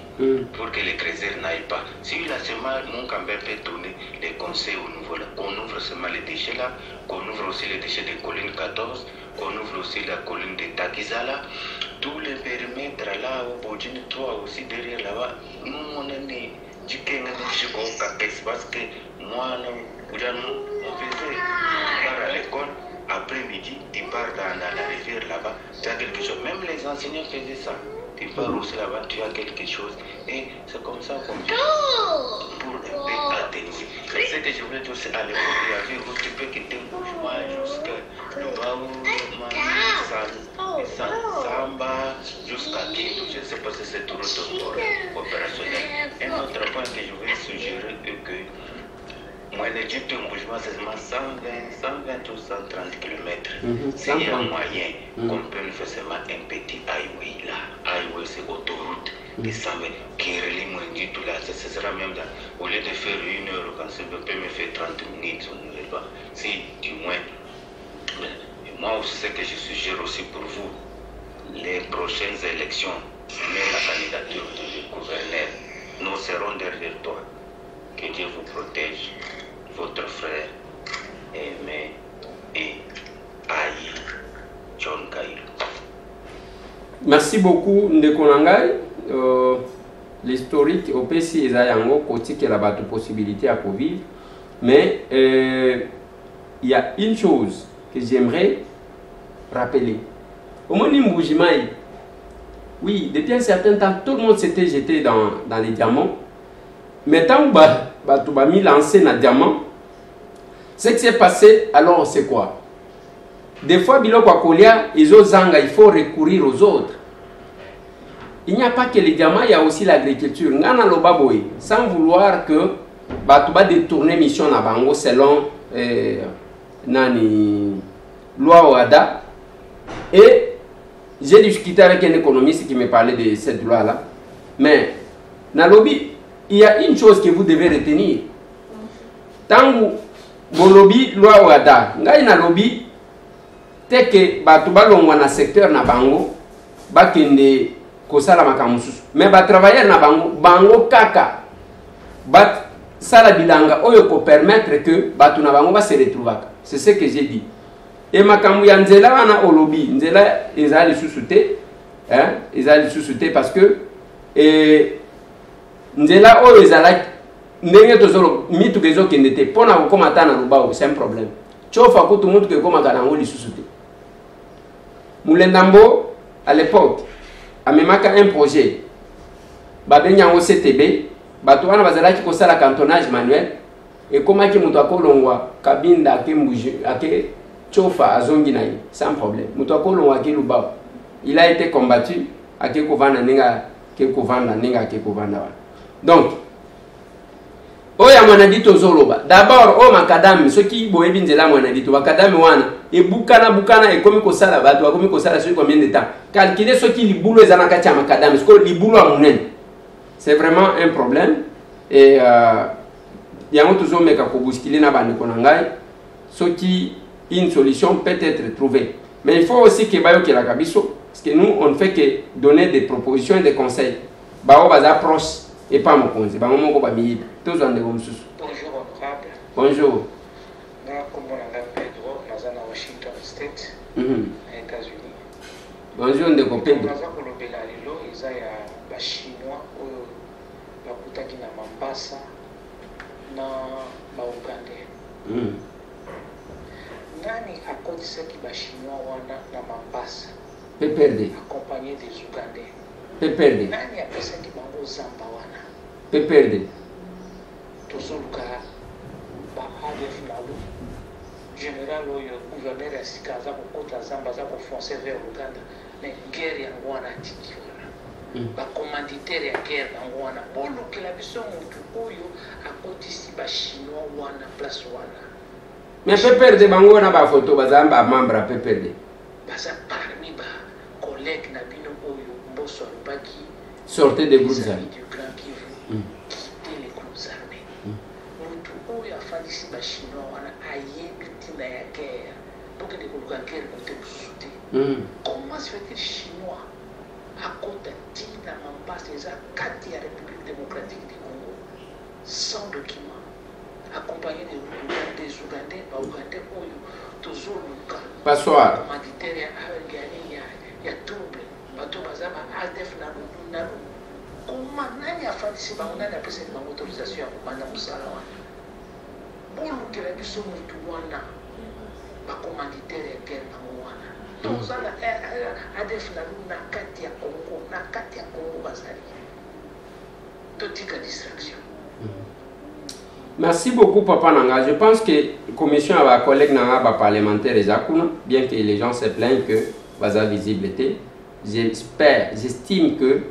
[SPEAKER 15] pour que les trésors n'aillent pas. Si là seulement mon campement peut donner les conseils au niveau là, qu'on ouvre seulement les déchets là, qu'on ouvre aussi les déchets de colline 14, qu'on ouvre aussi la colline de Takizala, tous les périmètres là, au Bodjini 3 aussi derrière là-bas, nous on est né du Kenya parce que moi, on faisait part à l'école. Après-midi, tu pars dans la rivière là-bas, tu as quelque chose. Même les enseignants faisaient ça. Tu pars aussi là-bas, tu as quelque chose. Et c'est comme ça qu'on fait pour un peu atténuer. Ce que je voulais dire aussi, à l'époque, il y avait où tu peux quitter le mouvement jusqu'à le Baou, Samba, jusqu'à Kindu. Je ne sais pas si c'est tout opérationnel. Un autre point que je vais suggérer est que moi, l'Égypte, un mouvement, c'est seulement 120 ou 130 km. S'il y a un moyen qu'on peut faire seulement un petit highway là. Highway, c'est autoroute. Et ça qui relie moins du tout là. Ce sera même là. Au lieu de faire 1 heure, quand ça peut me faire 30 minutes, on ne va pas. Si, du moins. Moi aussi, ce que je suggère aussi pour vous, les prochaines élections, mais la candidature du gouverneur, nous serons derrière toi. Que Dieu vous protège, votre frère aimé et haï, John Kailo.
[SPEAKER 3] Merci beaucoup, Ndekonangai. L'historique, au PC, il y a la possibilité à vivre. Mais il y a une chose que j'aimerais rappeler. Au moins, oui, depuis un certain temps, tout le monde s'était jeté dans les diamants. Mais tant que tu as mis lancé dans le diamant, ce qui s'est passé, alors c'est quoi? Des fois, il faut recourir aux autres. Il n'y a pas que les diamants, il y a aussi l'agriculture. Sans vouloir que tu vas détourner mission à Bango selon loi OADA. Et j'ai discuté avec un économiste qui me parlait de cette loi-là. Mais dans le lobby, il y a une chose que vous devez retenir. Tant que vous lobby loi OADA, ngai na lobby te que batu balongwa na secteur na bango bakende kosala makamususu. Mais ba travailler na bango kaka bat sala bilanga oyo ko permettre que batu na bango ba se retrouver. C'est ce que j'ai dit. Et makamu ya nzela wana o lobby, nzela ezali susute, ezali susute parce que nzela oyo ezalaki ndenge tozolo mitu kezo kende te pona kokomata na lubao, c'est un problème. Chofa kutu mutu ke komaka nango lisusu te. Moulendambo à l'époque amemaka un projet babenyango CTB bato wana bazalaki kosala cantonnage manuel et komaki mutu akolongwa kabinda ake mbuje ake chofa azongi na ye sans problème. Mutu akolongwa ake lubao. Il a été combattu ake kovanda ninga ke kovanda ninga ake kovanda wana. Donc, oya mwanadito zoloba. D'abord, o makadami, ceux qui boyebi nzela mwanadito, makadami wana, et bukana, et comme kosala bato, comme kosala sur combien de temps. Calculer ceux qui libulo ezana kati ya makadami, ce que libulo a munen. C'est vraiment un problème. Et yango toujours meka ko bousculer na bande konangai, ceux qui une solution peut être trouvée. Mais il faut aussi que bayo ke la kabiso, parce que nous on ne fait que donner des propositions et des conseils. Bao baza proche. Et pas mon conseil, bah mon combat milite. Tous en dégomme sous.
[SPEAKER 16] Bonjour honorable.
[SPEAKER 3] Bonjour.
[SPEAKER 16] Comme on a Pedro, nous sommes à Washington State, aux États-Unis.
[SPEAKER 3] Bonjour Ndeko Pedro.
[SPEAKER 16] Nous sommes au Belarilo, ils ont les Chinois, la Koutaki na Mambasa, na Ougandais. Nani a côté ce qui va Chinois wana na Mambasa?
[SPEAKER 3] Peperde.
[SPEAKER 16] Accompagné des Ougandais.
[SPEAKER 3] Peperde.
[SPEAKER 16] Nani a personne qui va au Zamba wana?
[SPEAKER 3] Peperde.
[SPEAKER 16] Tozoluka ba ADF nalu. Général oyo gouverneur ya sika aza kokota Zamba aza kofoncer vers Uganda. Mais guerre yango wana tiki wana. Ba commanditaire ya guerre yango wana. Bolukela biso mutu oyo akotisi ba Chinois wana place wana.
[SPEAKER 3] Mais Peperde bango wana ba photo bazamba membre Peperde.
[SPEAKER 16] Baza parmi ba collègues na bino oyo mboso alobaki
[SPEAKER 3] sortez des groupes armés.
[SPEAKER 16] Du Grand Kivu, quittez les groupes armés. Mutu oyo afandisi ba Chinois wana ayebi ntina ya guerre. Donc les groupes guerre côté Souté. Comment se fait-il Chinois akota ntina mambasa eza kati ya République démocratique du Congo sans document accompagné des Ougandais baougandais oyo tozoluka commanditaire ya double bato baza ba ADF na koma nani afandisi bango nani apesa bango autorisation ya kobanda mosala wana bolukela biso motu wana bacommanditaire ya guerre bango wana tozala ADF na kati ya Congo bazali totika distraction.
[SPEAKER 3] Merci beaucoup, Papa Nanga. Je pense que la commission a un collègue parlementaire, bien que les gens se plaignent que Baza visibilité. J'espère, j'estime que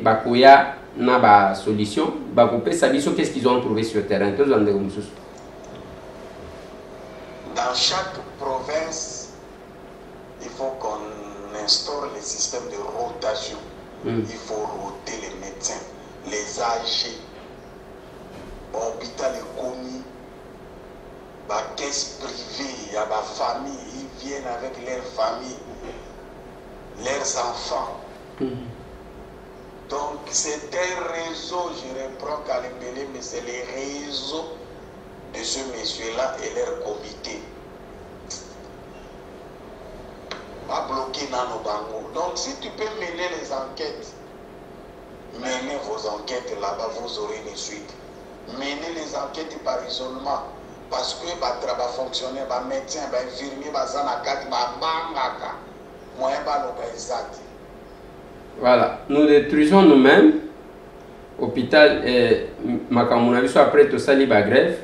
[SPEAKER 3] Bakoya n'a pas de solution. Bakopé, qu'est-ce qu'ils ont trouvé sur le terrain?
[SPEAKER 8] Dans chaque province, il faut qu'on instaure le système de rotation. Il faut roter les médecins, les âgés. Hôpital est commis, la caisse privée, il y a ma famille, ils viennent avec leurs familles, leurs enfants. Donc c'est un réseau, je reprends Kalembele, mais c'est le réseau de ce monsieur-là et leur comité. Va bloquer dans nos bangos. Donc si tu peux mener les enquêtes, menez vos enquêtes là-bas, vous aurez une suite. Mener les enquêtes par isolement parce que le travail fonctionnaire, les médecins, les infirmiers, les zanakati,
[SPEAKER 3] voilà, nous détruisons nous-mêmes. Hôpital, après tout ça, il y a grève.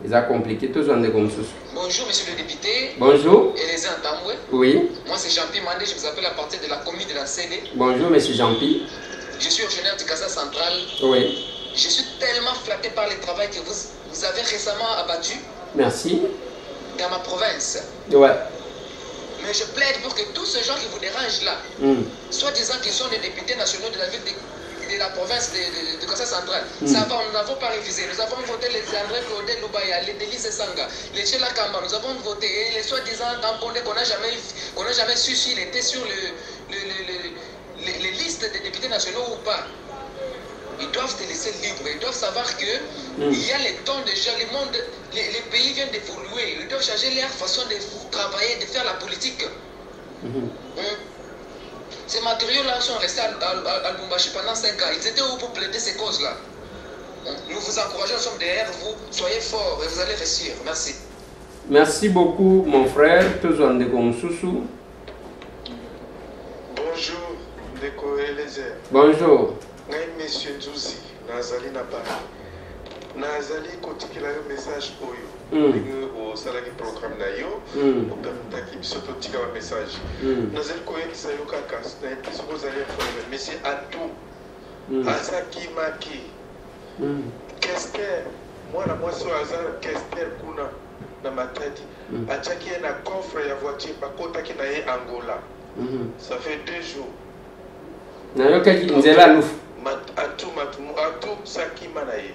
[SPEAKER 3] Ils ont compliqué tout ça.
[SPEAKER 17] Bonjour, monsieur le député.
[SPEAKER 3] Bonjour.
[SPEAKER 17] Élysée Ntambwe.
[SPEAKER 3] Oui.
[SPEAKER 17] Moi, c'est Jean-Pierre Mandé, je vous appelle à partir de la commune de la CD.
[SPEAKER 3] Bonjour, monsieur Jean-Pierre.
[SPEAKER 17] Je suis originaire du Casa Central.
[SPEAKER 3] Oui.
[SPEAKER 17] Je suis tellement flatté par le travail que vous avez récemment abattu.
[SPEAKER 3] Merci.
[SPEAKER 17] Dans ma province.
[SPEAKER 3] Ouais.
[SPEAKER 17] Mais je plaide pour que tous ces gens qui vous dérangent là, soit disant qu'ils sont des députés nationaux de la ville de la province de Casa Central, ça va, nous n'avons pas révisé. Nous avons voté les André Claudel Loubaya, les Délices Sanga, les Chela Kamba, nous avons voté et les soi-disant tamponnés qu'on n'a jamais su s'il était sur les listes des députés nationaux ou pas. Ils doivent te laisser libre, ils doivent savoir que il y a les temps déjà, le monde, les pays viennent d'évoluer, ils doivent changer leur façon de travailler, de faire la politique. Ces matériaux-là sont restés à Lubumbashi pendant 5 ans, ils étaient où pour plaider ces causes-là? Nous vous encourageons, nous sommes derrière vous, soyez forts et vous allez réussir. Merci.
[SPEAKER 3] Merci beaucoup mon frère, Bonjour,
[SPEAKER 7] Ndeko Eliezer.
[SPEAKER 3] Bonjour.
[SPEAKER 7] Monsieur Nzuzi, Nazali Napari. Nazali kotikela yo message oyo. Au salaki programme na yo. Otamtaki bisoto tika wa message. Nazali koyekisa yo kaka, na episoko zali informé. Monsieur Atou. Azaki Maki. Kester. Mwana mwasi wa Azar Kester kuna na Matadi. Achaki na coffre ya voiture bakotaki na ye Angola. Ça fait 2 jours.
[SPEAKER 3] Nayoka ki nzela lufu.
[SPEAKER 7] Atou Sakima na ye.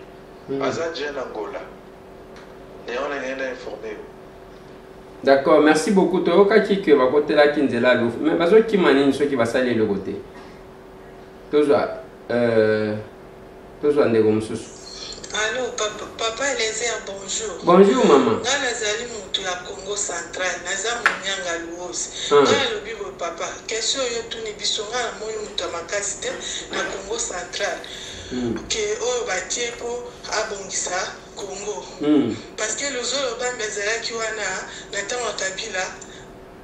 [SPEAKER 7] Azadjen Angola. Et on est informé.
[SPEAKER 3] D'accord, merci beaucoup. Toyoka ki ke va côté la kinzela lufu. Mais bazo ki manini ceux qui va saler le côté. Toujours ndeko mususu.
[SPEAKER 18] Allô, papa Eliezer, bonjour.
[SPEAKER 3] Bonjour, maman.
[SPEAKER 18] Nga nazali mutu ya Congo Central, naza munyanga luosi. Nga lobi bo papa, question yo tuni biso nga na moyo mutu ya makasi te na Congo Central. Que oyo batie po abongisa Congo. Parce que lozolo bambe ezalaki wana na ntango ya Kabila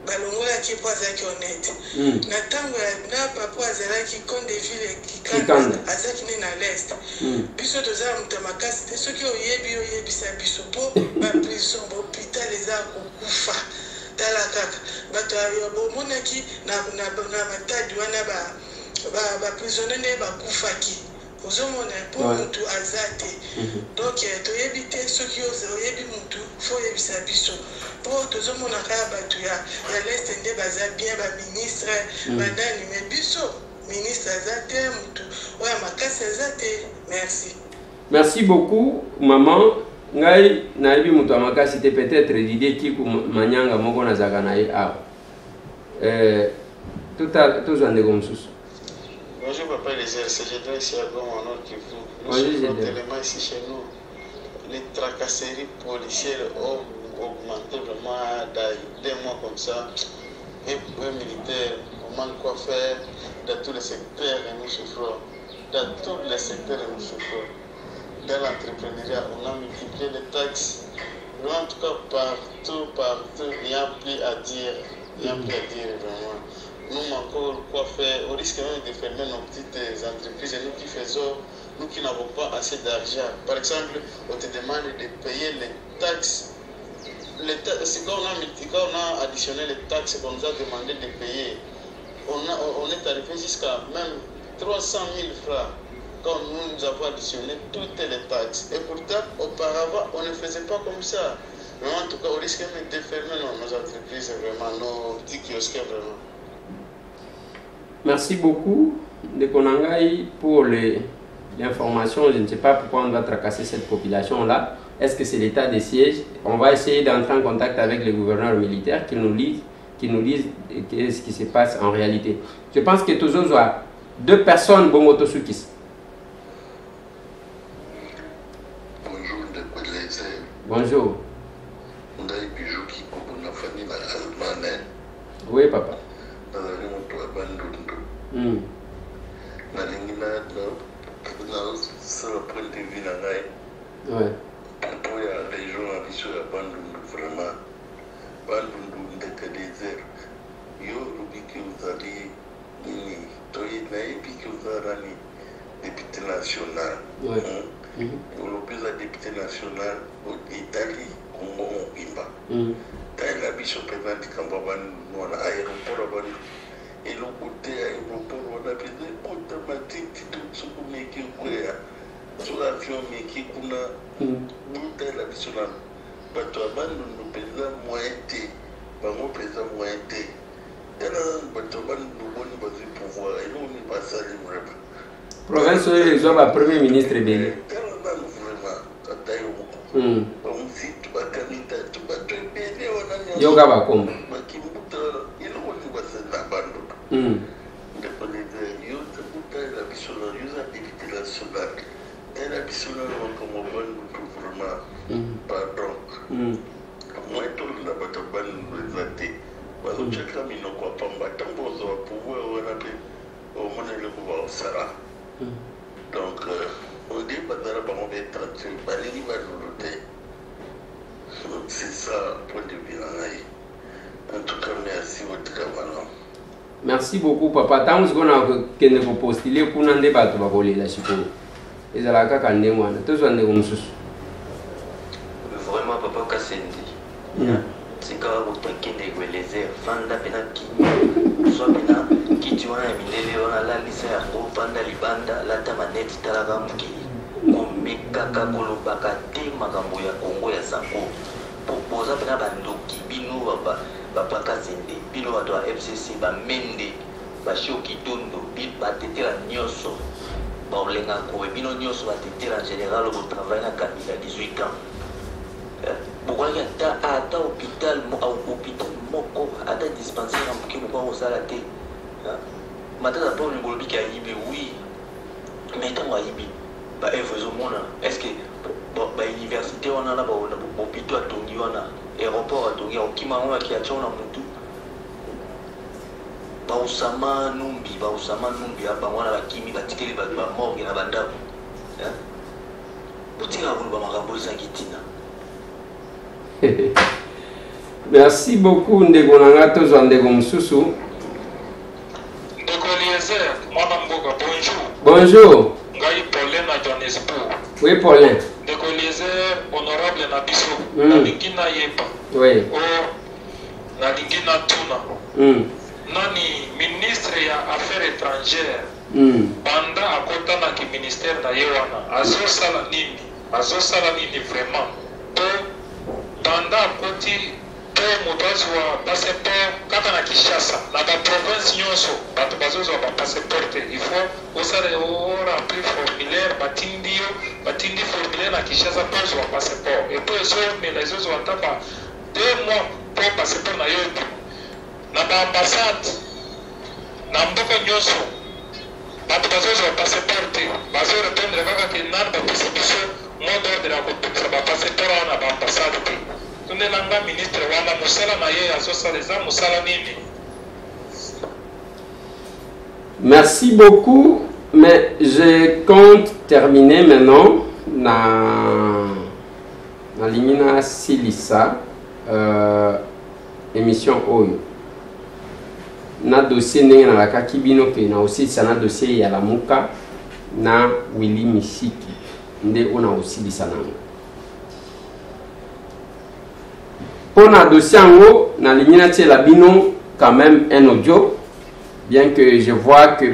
[SPEAKER 18] balongolaki po azalaki honnête. Na ntango na papa azalaki Conde ville Kikanda azalaki ne na l'est. Biso tozala mutu ya makasi te soki oyebisa biso po baprison bahôpital eza kokufa. Tala kaka bato bomonaki na Matadi wana baprisonnier nde bakufaki. Ozomona po mutu aza te. Donc toyebi te soki oyebi mutu fo oyebisa biso. Po tozomona kaka bato ya l'est nde baza bien baministre banani me biso ministre aza te mutu oyo makasi aza te. Merci.
[SPEAKER 3] Merci beaucoup maman. Ngai nayebi mutu makasi te peut-être l'idée ki ku manyanga moko na zaka na ye awa. tous en comme ça.
[SPEAKER 7] Bonjour papa les RCG ici à Goma au Nord Kivu. Nous sommes tellement ici chez nous. Les tracasseries policières ont augmenté vraiment dans 2 mois comme ça. Et pour les militaires, on manque quoi faire dans tous les secteurs et nous souffrons. Dans tous les secteurs et nous souffrons. Dans l'entrepreneuriat, on a multiplié les taxes. Mais en tout cas, partout, il n'y a plus à dire. Il n'y a plus à dire vraiment. Nous manquons quoi faire. Au risque même de fermer nos petites entreprises et nous qui faisons, nous qui n'avons pas assez d'argent. Par exemple, on te demande de payer les taxes. C'est quand on a additionné les taxes qu'on nous a demandé de payer. On est arrivé jusqu'à même 300 000 francs quand nous avons additionné toutes les taxes. Et pourtant, auparavant, on ne faisait pas comme ça. Mais en tout cas, on risque même de fermer nos entreprises, vraiment, nos petits kiosques, vraiment.
[SPEAKER 3] Merci beaucoup, de Konangai, pour l'information. Je ne sais pas pourquoi on doit tracasser cette population-là. Est-ce que c'est l'état de siège? On va essayer d'entrer en contact avec les gouverneurs militaires qui nous disent ce qui se passe en réalité. Je pense que tous autres, 2 personnes, Bongoto Soukis.
[SPEAKER 14] Bonjour,
[SPEAKER 3] bonjour.
[SPEAKER 14] On a eu bijou qui coupe la famille allemande.
[SPEAKER 3] Oui, papa.
[SPEAKER 14] Ouais. Pour les gens qui sont abandonnés vraiment, abandonnés de désert. Yo, Rubi qui vous a dit, puis que vous avez député national. Le plus de député national en Italie, Congo, Mobimba. Taille la biche présente Kambaban, nous on a aéroport. Et le côté aéroport, on a besoin automatique de ce qu'on met qui est sur l'avion, mais qui est la biche là. Mais toi, nous pesons moins T, nous pesons moins T.
[SPEAKER 3] Province les hommes à premier ministre Béni. Yoga Bakomba.
[SPEAKER 14] Donc, on dit c'est ça, point de vue. En tout cas, merci votre camarade.
[SPEAKER 3] Merci beaucoup, papa. Tant que nous avons postulé pour un débat, tu vas voler la chico. Et ça la caca n'est moi. Tous on est comme ça.
[SPEAKER 15] Vraiment, papa, Kassendi. C'est quand vous t'inquiétez que les airs, Fanda Penaki, soit Pena, qui tu as amené, on a la liste à Fanda Libanda, la Tamanette Talagamki, Omeka Kolobaka, Magambo ya Congo ya Sanko, pour poser Pena Bandoki, Bino, Papa Kassendi, Bino à toi FCC, Mende, Bachoki Tondo, Batete la Nyoso, Baolenga Kowe, Bino Nyoso, Batete en général, au travail à 18 ans. Pourquoi il y a un hôpital moko, un dispensaire qui ne peut pas aux alatés. Maintenant, la bonne Bolbi qui a yibé, oui. Mais tant à yibé, est-ce que l'université, on a là, l'hôpital à Tongi, on a l'aéroport à Tongi, au Kimaron qui a tué en Moutou. Bausama Numbi, à Bawana, la Kimi, la Tikeli, la mort, et la banda. Pour-il avoir le Bamarambo Sangitina?
[SPEAKER 3] Merci beaucoup, Ndegonanga, tous en Ndegomsusu. Bonjour.
[SPEAKER 19] Ngai Paulin à Johannesburg.
[SPEAKER 3] Oui, Paulin.
[SPEAKER 19] Ndegoliezer honorable Nabiso. Nalingina Yepa.
[SPEAKER 3] Oui.
[SPEAKER 19] O Nalingina Tuna. Nani ministre ya affaires étrangères. Banda akota na ki ministère na yewana. Azosala nini vraiment. Banda koti po motozi wa passeport kaka na Kinshasa na ba province nyonso bato bazozo ba passeport il faut osala remplir formulaire batindi formulaire na Kinshasa pour wa passeport et pour eso mais les autres watapa 2 mois pour passeport na yo na ba ambassade na mboka nyonso bato bazozwa bapasseport te bazorépondre kaka ke nani bapesi biso mot d'ordre ya kobimisa bapasseport wana na baambassade te tundelanga ministre wana mosala na ye azosala eza mosala nini.
[SPEAKER 3] Merci beaucoup, mais je compte terminer maintenant na limina silisa émission oyo na dossier ndenge na lakaki bino pe na osilisa na dossier ya Lamuka na Willy Misiki nde ona osilisa nango pona dossier yango na limina tiela bino quand même un audio, bien que je vois que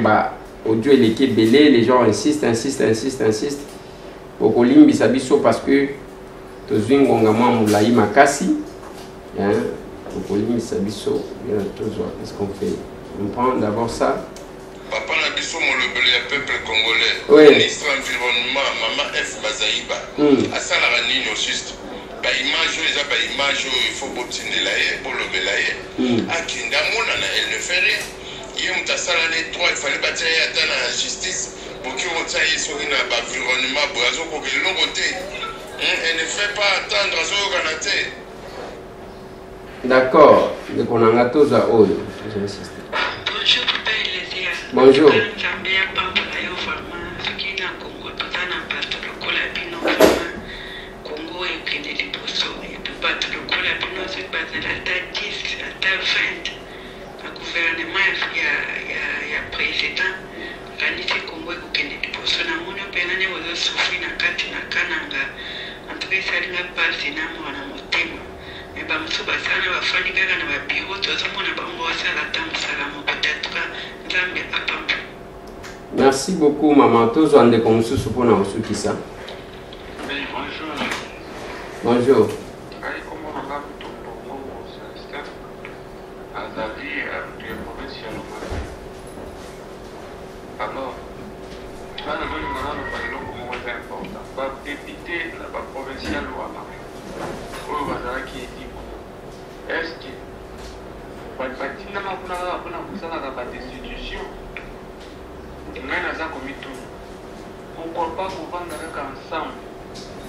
[SPEAKER 3] audio il est belé, les gens insistent au kolimbi sabiso parce que tozwi ngonga mwa mulai makasi hein, au kolimbi sabiso bien tozwa. Qu'est-ce qu'on fait? On prend d'abord ça.
[SPEAKER 9] Papa Nabiso molobelo ya peuple congolais.
[SPEAKER 3] Oui.
[SPEAKER 9] Ministre environnement Maman F Bazaïba. Asala nini au juste. Ba image eza ba image il faut botindela ye bolobela ye. Akinda mona na elle ne fait rien. Il fallait bâtir la justice pour qu'il y ait un environnement pour que l'on vote. Elle ne fait pas attendre à ce qu'on.
[SPEAKER 3] D'accord. Donc on a tous à haut. Bonjour.
[SPEAKER 20] gouvernement ya président kanisi Congo ekokende liboso na moni mpenane ozosufri na kati na kananga antuka esalinga mpasi na mwana motema me bamosusu basala na bafandi kaka na babiro tozomona bango basala ata mosala moko te antuka nzambe apamba.
[SPEAKER 3] Merci beaucoup maman tozwa ndeko mosusu mpona kosukisa. Bonjour.
[SPEAKER 19] Alors, là, le gouvernement n'a pas eu beaucoup moins important. Pas député, pas provincial ou à au bazar qui est dit. Est-ce que, pas finalement, on a des institutions, mais dans un comité, pourquoi pas qu'on va ensemble,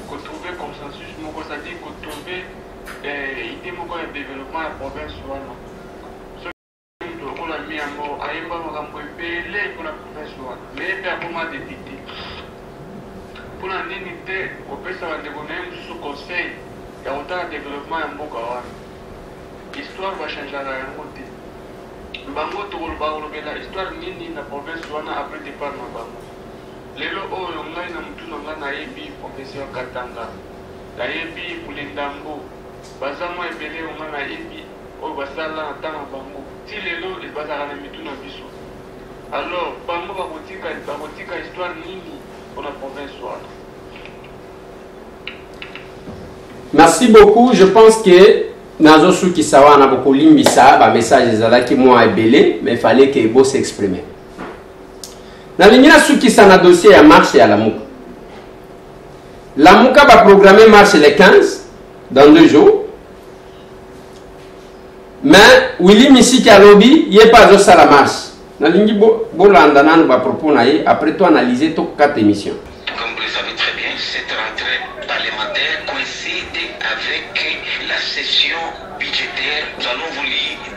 [SPEAKER 19] qu'on trouve consensus, c'est-à-dire qu'on trouve idée de développement à la province ou à on a mis en mot à une bonne les pour la profession, mais pour député. Pour la dignité, au PSA de sous conseil, il y a autant de développement en Bokawa. L'histoire va changer à la montée. Bango la histoire nini na province après départ na bango. Lelo oyo ngai na mutu na yebi professeur Katanga. La yebi pour les ndambo. Bazamo ebele on na yebi o basala na tanga bango. Si lelo bazala na mitu na biso. Alors bango bakotika histoire nini pour la province wana.
[SPEAKER 3] Merci beaucoup. Je pense que Nazo Suki Sawa na beaucoup limbisa ba message ezalaki moi ebele mais fallait que Ebo s'exprimer. Na lingina Suki sana dossier ya marche ya Lamuka. Lamuka va programmer marche le 15 dans 2 jours. Mais Willy Misiki alobi yé pas zo la marche. Na lingi bolanda nanu ba propos na ye après toi analyser to 4 émissions.
[SPEAKER 17] Comme vous le savez très bien, cette rentrée parlementaire coïncide avec la session budgétaire. Nous allons vous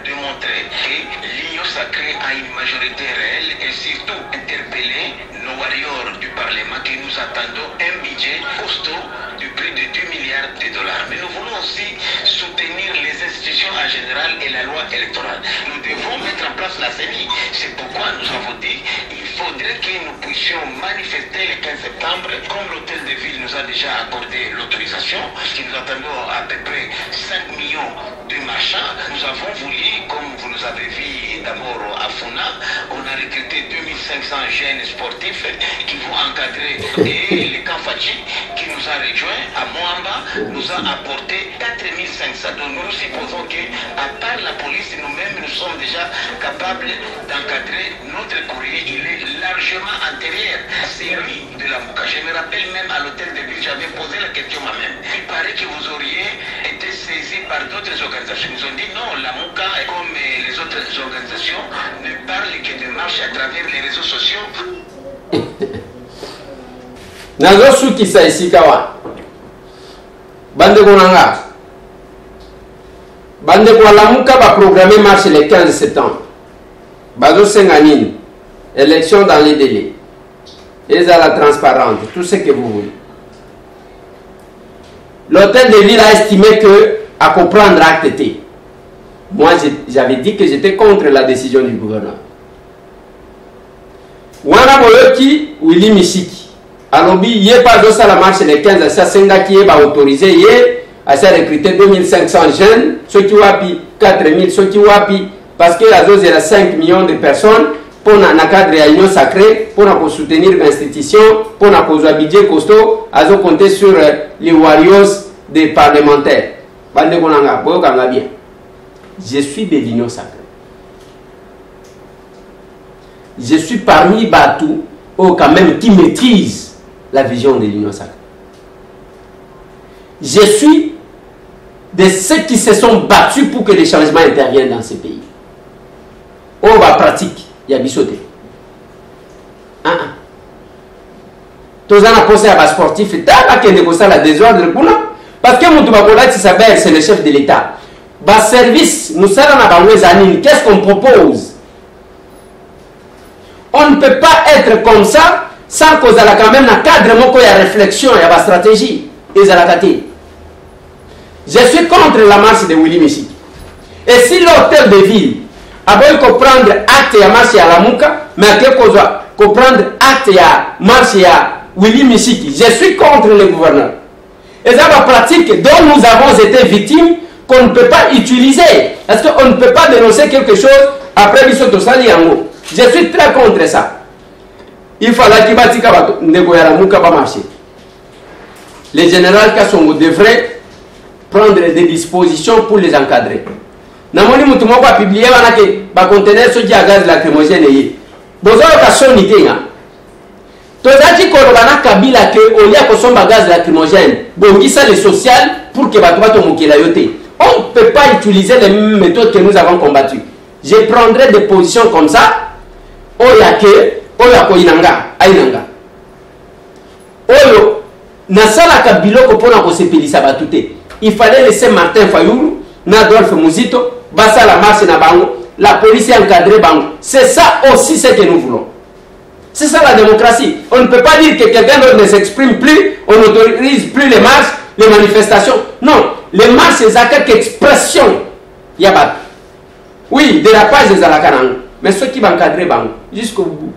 [SPEAKER 17] démontrer que l'Union sacrée a une majorité réelle et surtout interpeller nos warriors du Parlement que nous attendons un budget costaud de plus de 2 milliards de dollars. Mais nous voulons aussi soutenir les institutions en général et la loi électorale. Nous devons mettre en place la CENI. C'est pourquoi nous avons dit qu'il faudrait que nous puissions manifester le 15 septembre. Comme l'hôtel de ville nous a déjà accordé l'autorisation, puisque nous attendons à peu près 5 millions de marchands, nous avons voulu, comme vous nous avez vu d'abord à Funa, on a recruté 2500 jeunes sportifs qui vont encadrer et le Kamfachi qui nous a rejoint à Moamba nous a apporté 4500. Donc nous supposons qu'à part la police, nous-mêmes nous sommes déjà capables d'encadrer notre courrier. Il est largement antérieur à celui de la Mouka. Je me rappelle même à l'hôtel de ville, j'avais posé la question moi-même. Il paraît que vous auriez été saisi
[SPEAKER 15] par d'autres organisations. Ils ont dit non, la MOUCA, comme les autres organisations, ne parlent que de marche à travers les réseaux sociaux.
[SPEAKER 3] Nazo suki sa isikawa. Bande konanga. Bande kwa la MOUCA va programmer marche le 15 septembre. Bazo senganine. Élection dans les délais. Et à la transparence, tout ce que vous voulez. L'hôtel de ville a estimé que à comprendre acte T. Moi, j'avais dit que j'étais contre la décision du gouverneur. Wana Boyoki, Willy Mishiki. Alors, il n'y a pas de ça la marche les 15 à Senga qui est autorisé à se recruter 2500 jeunes, ceux qui wapi 4000, ceux qui wapi, parce que la dose est à 5 millions de personnes. Pour un cadre de réunion sacrée, pour soutenir l'institution, pour un budget costaud, à compter sur les warriors des parlementaires. Je suis de l'union sacrée. Je suis parmi Batou, quand même, qui maîtrise la vision de l'union sacrée. Je suis de ceux qui se sont battus pour que les changements interviennent dans ces pays. On va pratiquer. Il y a bisoté. Tous en posé à sportif et t'as pas négocier la désordre parce que mon Toubakola Tisabel c'est le chef de l'État. Bas service, nous sommes à qu'est-ce qu'on propose? On ne peut pas être comme ça sans qu'on ait quand même un cadre de réflexion et la stratégie. Je suis contre la marche de Willy Mishiki. Et si l'hôtel de ville a beau comprendre acte et marche à la MOUCA, mais à quel cause comprendre acte et marche à Willy Mishiki, je suis contre le gouverneur. Et ça va pratique dont nous avons été victimes qu'on ne peut pas utiliser. Parce qu'on ne peut pas dénoncer quelque chose après Bissoto Saliango. Je suis très contre ça. Il fallait qu'il bâtisse la MOUCA va marcher. Les généraux Kassongo devraient prendre des dispositions pour les encadrer. Namoni mutu moko a publié wana ke ba conteneur soki ya gaz lacrymogène yi bozo ka soni tenga tozaki koloba na Kabila ke olia ko somba gaz lacrymogène bongisa le social pour que bato bato mokela yote. On ne peut pas utiliser les mêmes méthodes que nous avons combattues. Je prendrai des positions comme ça oya ko inanga ainanga oyo nasala ka biloko pona ko sepelisa batute. Il fallait laisser Martin Fayulu Nadolphe Muzito basa la marche na bango, la police encadrée bango. C'est ça aussi ce que nous voulons. C'est ça la démocratie. On ne peut pas dire que quelqu'un d'autre ne s'exprime plus, on n'autorise plus les marches, les manifestations. Non, les marches c'est quelques expressions. Yabat. Oui, dérapage des alakanang, mais ceux qui vont encadrer bango jusqu'au bout.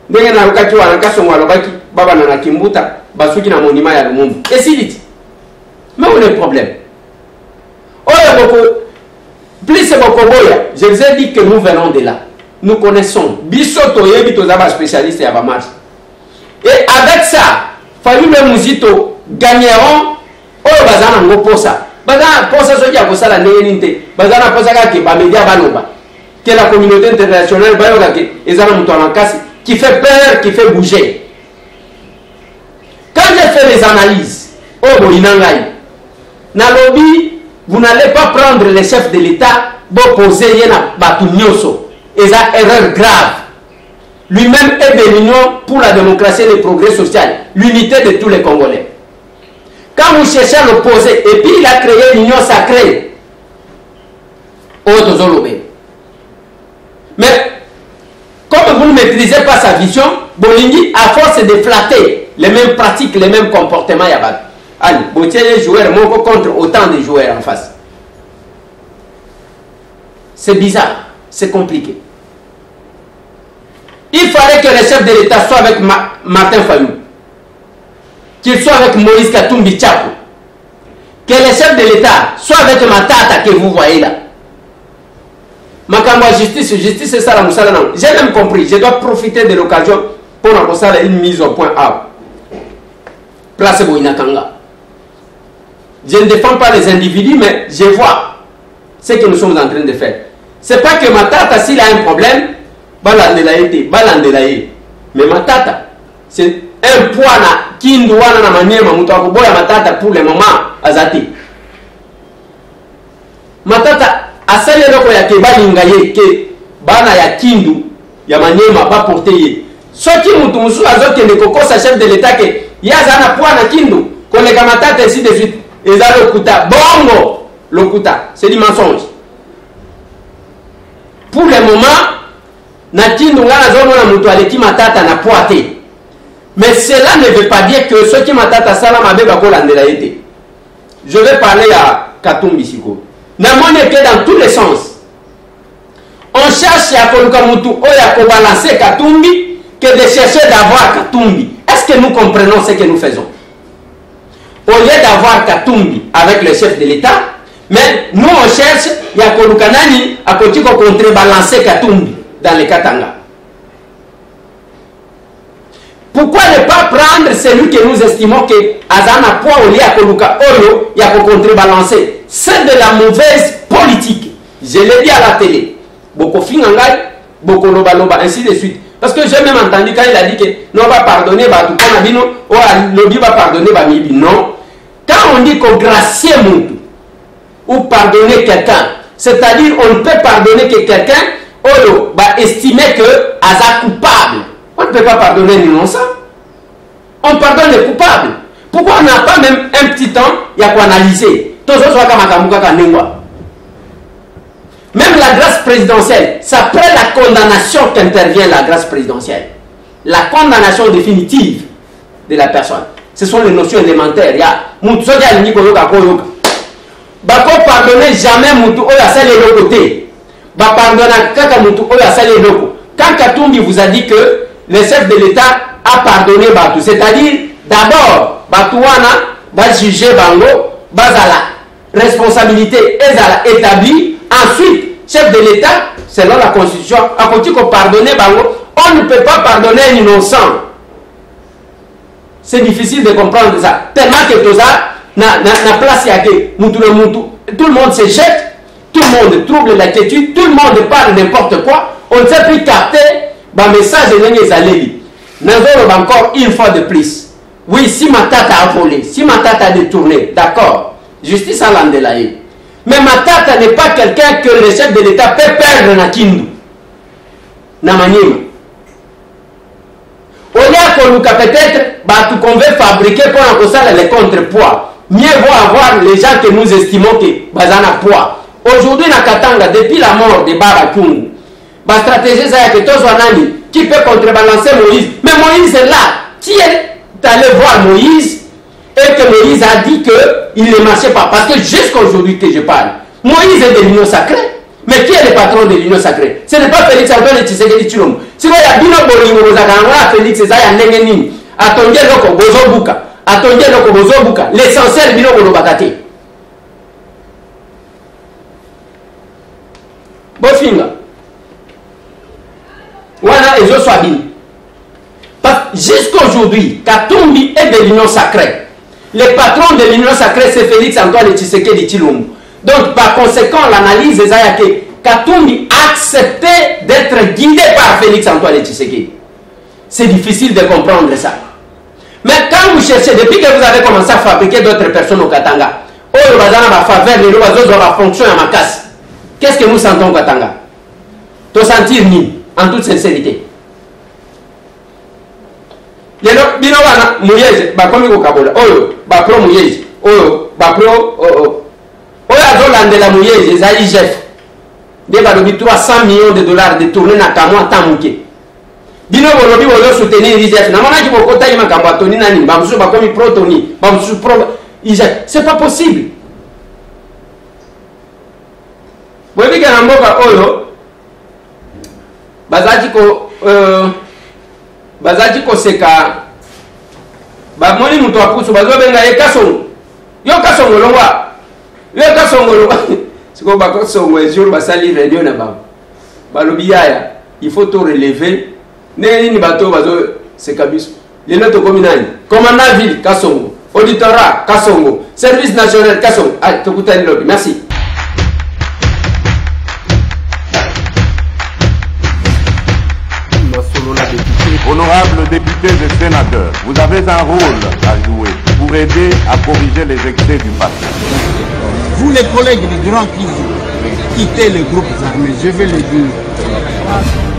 [SPEAKER 3] Ndenge na ukaki wa nakaso ngwalobaki baba na kimbuta basuki na monument ya Lumumba. Et si dit. Mais où est le problème? Plus c'est beaucoup boya. Je vous ai dit que nous venons de là. Nous connaissons. Bissoto yebi tozaba spécialiste et marche. Et avec ça, Fayulu Muzito gagneront au bazana ngoposa. Bazana posa soki ya kosala ndenge ninte. Bazana posa ka ke ba média baloba. Que la communauté internationale bayoka ke ezana muto makasi qui fait peur, qui fait bouger. Quand j'ai fait les analyses, oh boinangai. Na lobby vous n'allez pas prendre le chef de l'État pour poser Yena Batumioso. Et ça, erreur grave. Lui-même est de l'Union pour la démocratie et le progrès social. L'unité de tous les Congolais. Quand vous cherchez à l'opposer, et puis il a créé l'Union sacrée. Mais, comme vous ne maîtrisez pas sa vision, Bolingi, à force de flatter les mêmes pratiques, les mêmes comportements, Yabat. Allez, vous tirez les joueurs contre autant de joueurs en face. C'est bizarre, c'est compliqué. Il fallait que le chef de l'État soit avec Martin Fayulu, qu'il soit avec Moïse Katumbi Tchapo, que le chef de l'État soit avec Matata que vous voyez là. Makambo justice, justice c'est ça la moussala. J'ai même compris, je dois profiter de l'occasion pour une mise au point A. Place Boinakanga. Je ne défends pas les individus, mais je vois ce que nous sommes en train de faire. Ce n'est pas que Matata, s'il a un problème, mais Matata, c'est un point qui doit na manière Matata pour le moment azati. matata asali eloko ya ke balinga ye ke bana ya kindu ya Maniema baporte ye soki mutu mususu azokende kokosa chef de l'état ke ye aza na poids na kindu koleka matata ainsi de suite eza lokuta bongo lokuta c'est du mensonge. Pour le moment na kindu nga nazomona mutu aleki matata na poids te, mais cela ne veut pas dire que soki matata sala mabe bakolandela ye te. Je vais parler à Katumbi Siko. Namoni que dans tous les sens on cherche à Kolukamutu ou à balancer Katumbi que de chercher d'avoir Katumbi. Est-ce que nous comprenons ce que nous faisons? Au lieu d'avoir Katumbi avec le chef de l'État, mais nous on cherche à Kolukanani à contrebalancer Katumbi dans les Katanga. Pourquoi ne pas prendre celui que nous estimons que Azana poids au lieu à Koluka Oyo et à contrebalancer? C'est de la mauvaise politique. Je l'ai dit à la télé. Boko Fingangai, Boko Loba Loba, ainsi de suite. Parce que j'ai même entendu quand il a dit que non, on va pardonner, tout comme Abino, ou Lobi va pardonner, Mibi. Non. Quand on dit qu'on gracier Moutou, ou pardonner quelqu'un, c'est-à-dire on ne peut pardonner que quelqu'un, Oyo va estimer que Aza coupable. On ne peut pas pardonner l'innocent. On pardonne les coupables. Pourquoi on n'a pas même un petit temps, il y a quoi analyser? Même la grâce présidentielle, c'est après la condamnation qu'intervient la grâce présidentielle. La condamnation définitive de la personne. Ce sont les notions élémentaires. Il y a pardonner jamais Moutou Oya Sale Lokote. Quand Katumbi vous a dit que le chef de l'État a pardonné Batou, c'est-à-dire d'abord Batouana va juger Bango, Bazala, responsabilité Ezala établie, ensuite chef de l'État, selon la Constitution, a continué de pardonner Bango. On ne peut pas pardonner un innocent. C'est difficile de comprendre ça. Tellement que tout ça, na place à tout le monde se jette, tout le monde trouble l'inquiétude, tout le monde parle n'importe quoi. On ne sait plus capter le message de Nenezaleli. Nous avons encore une fois de plus. Oui, si ma tata a volé, si ma tata a détourné, d'accord, justice à l'Andelaï. Mais ma tata n'est pas quelqu'un que le chef de l'État peut perdre na Kindu. Na Maniema. Au lieu qu'on peut-être, tout qu'on veut fabriquer pour en les contrepoids. Mieux vaut avoir les gens que nous estimons que bazana poids. Aujourd'hui, na Katanga, depuis la mort de Baba Kungu, la stratégie c'est que Tozwanani, qui peut contrebalancer Moïse. Mais Moïse est là. Qui est allé voir Moïse et que Moïse a dit qu'il ne marchait pas? Parce que jusqu'à aujourd'hui que je parle, Moïse est de l'Union sacrée. Mais qui est le patron de l'Union sacrée? Ce n'est pas Félix Antoine Tshisekedi Tshilombo. Si vous avez Bino Bolingo, vous avez Félix Ezaya Nengenini, attendez Loko Bozobuka, attendez Loko Bozobuka, l'essentiel Bino Bolobakate. Bofinga. Voilà, et je sois bien. Parce que jusqu'à aujourd'hui, Katumbi est de l'Union sacrée. Le patron de l'Union sacrée, c'est Félix Antoine Tshisekedi Tshilombo. Donc, par conséquent, l'analyse est que Katumbi a accepté d'être guidé par Félix Antoine Tshisekedi. C'est difficile de comprendre ça. Mais quand vous cherchez, depuis que vous avez commencé à fabriquer d'autres personnes au Katanga, oh, va faveur, les lois va fonctionner à ma casse. Qu'est-ce que nous sentons au Katanga? Te sentir ni, en toute sincérité. Les lois, binowana, mouyez, bah comme il Kabola, oh, bah pro mouyez, oh, bah pro, oh. De la mouillée, les AIGF, de 300 millions de dollars détournés dans Kamwa Tamouké. Bino Bolobi va soutenir l'IGF. C'est pas possible. Vous voyez que Namboka Oyo, Bazatiko Seka, Bamoni Mutwakusu, Bazobenga Ekason, Yokason Longwa. Le cas songolo, c'est comme quand son jour va salir réunion là-bas. Balobiyaya, il faut tout relever. N'est-ce pas bateau bazo c'est cabis. Les notes communales. Commandant ville Kassongo, auditorat Kassongo, service national Kassongo. Ah, tu écoutes le lobby. Merci.
[SPEAKER 1] Honorables députés et sénateurs, vous avez un rôle à jouer pour aider à corriger les excès du passé.
[SPEAKER 2] Vous les collègues du Grand Kivu, quitter les groupes armés, je vais le dire.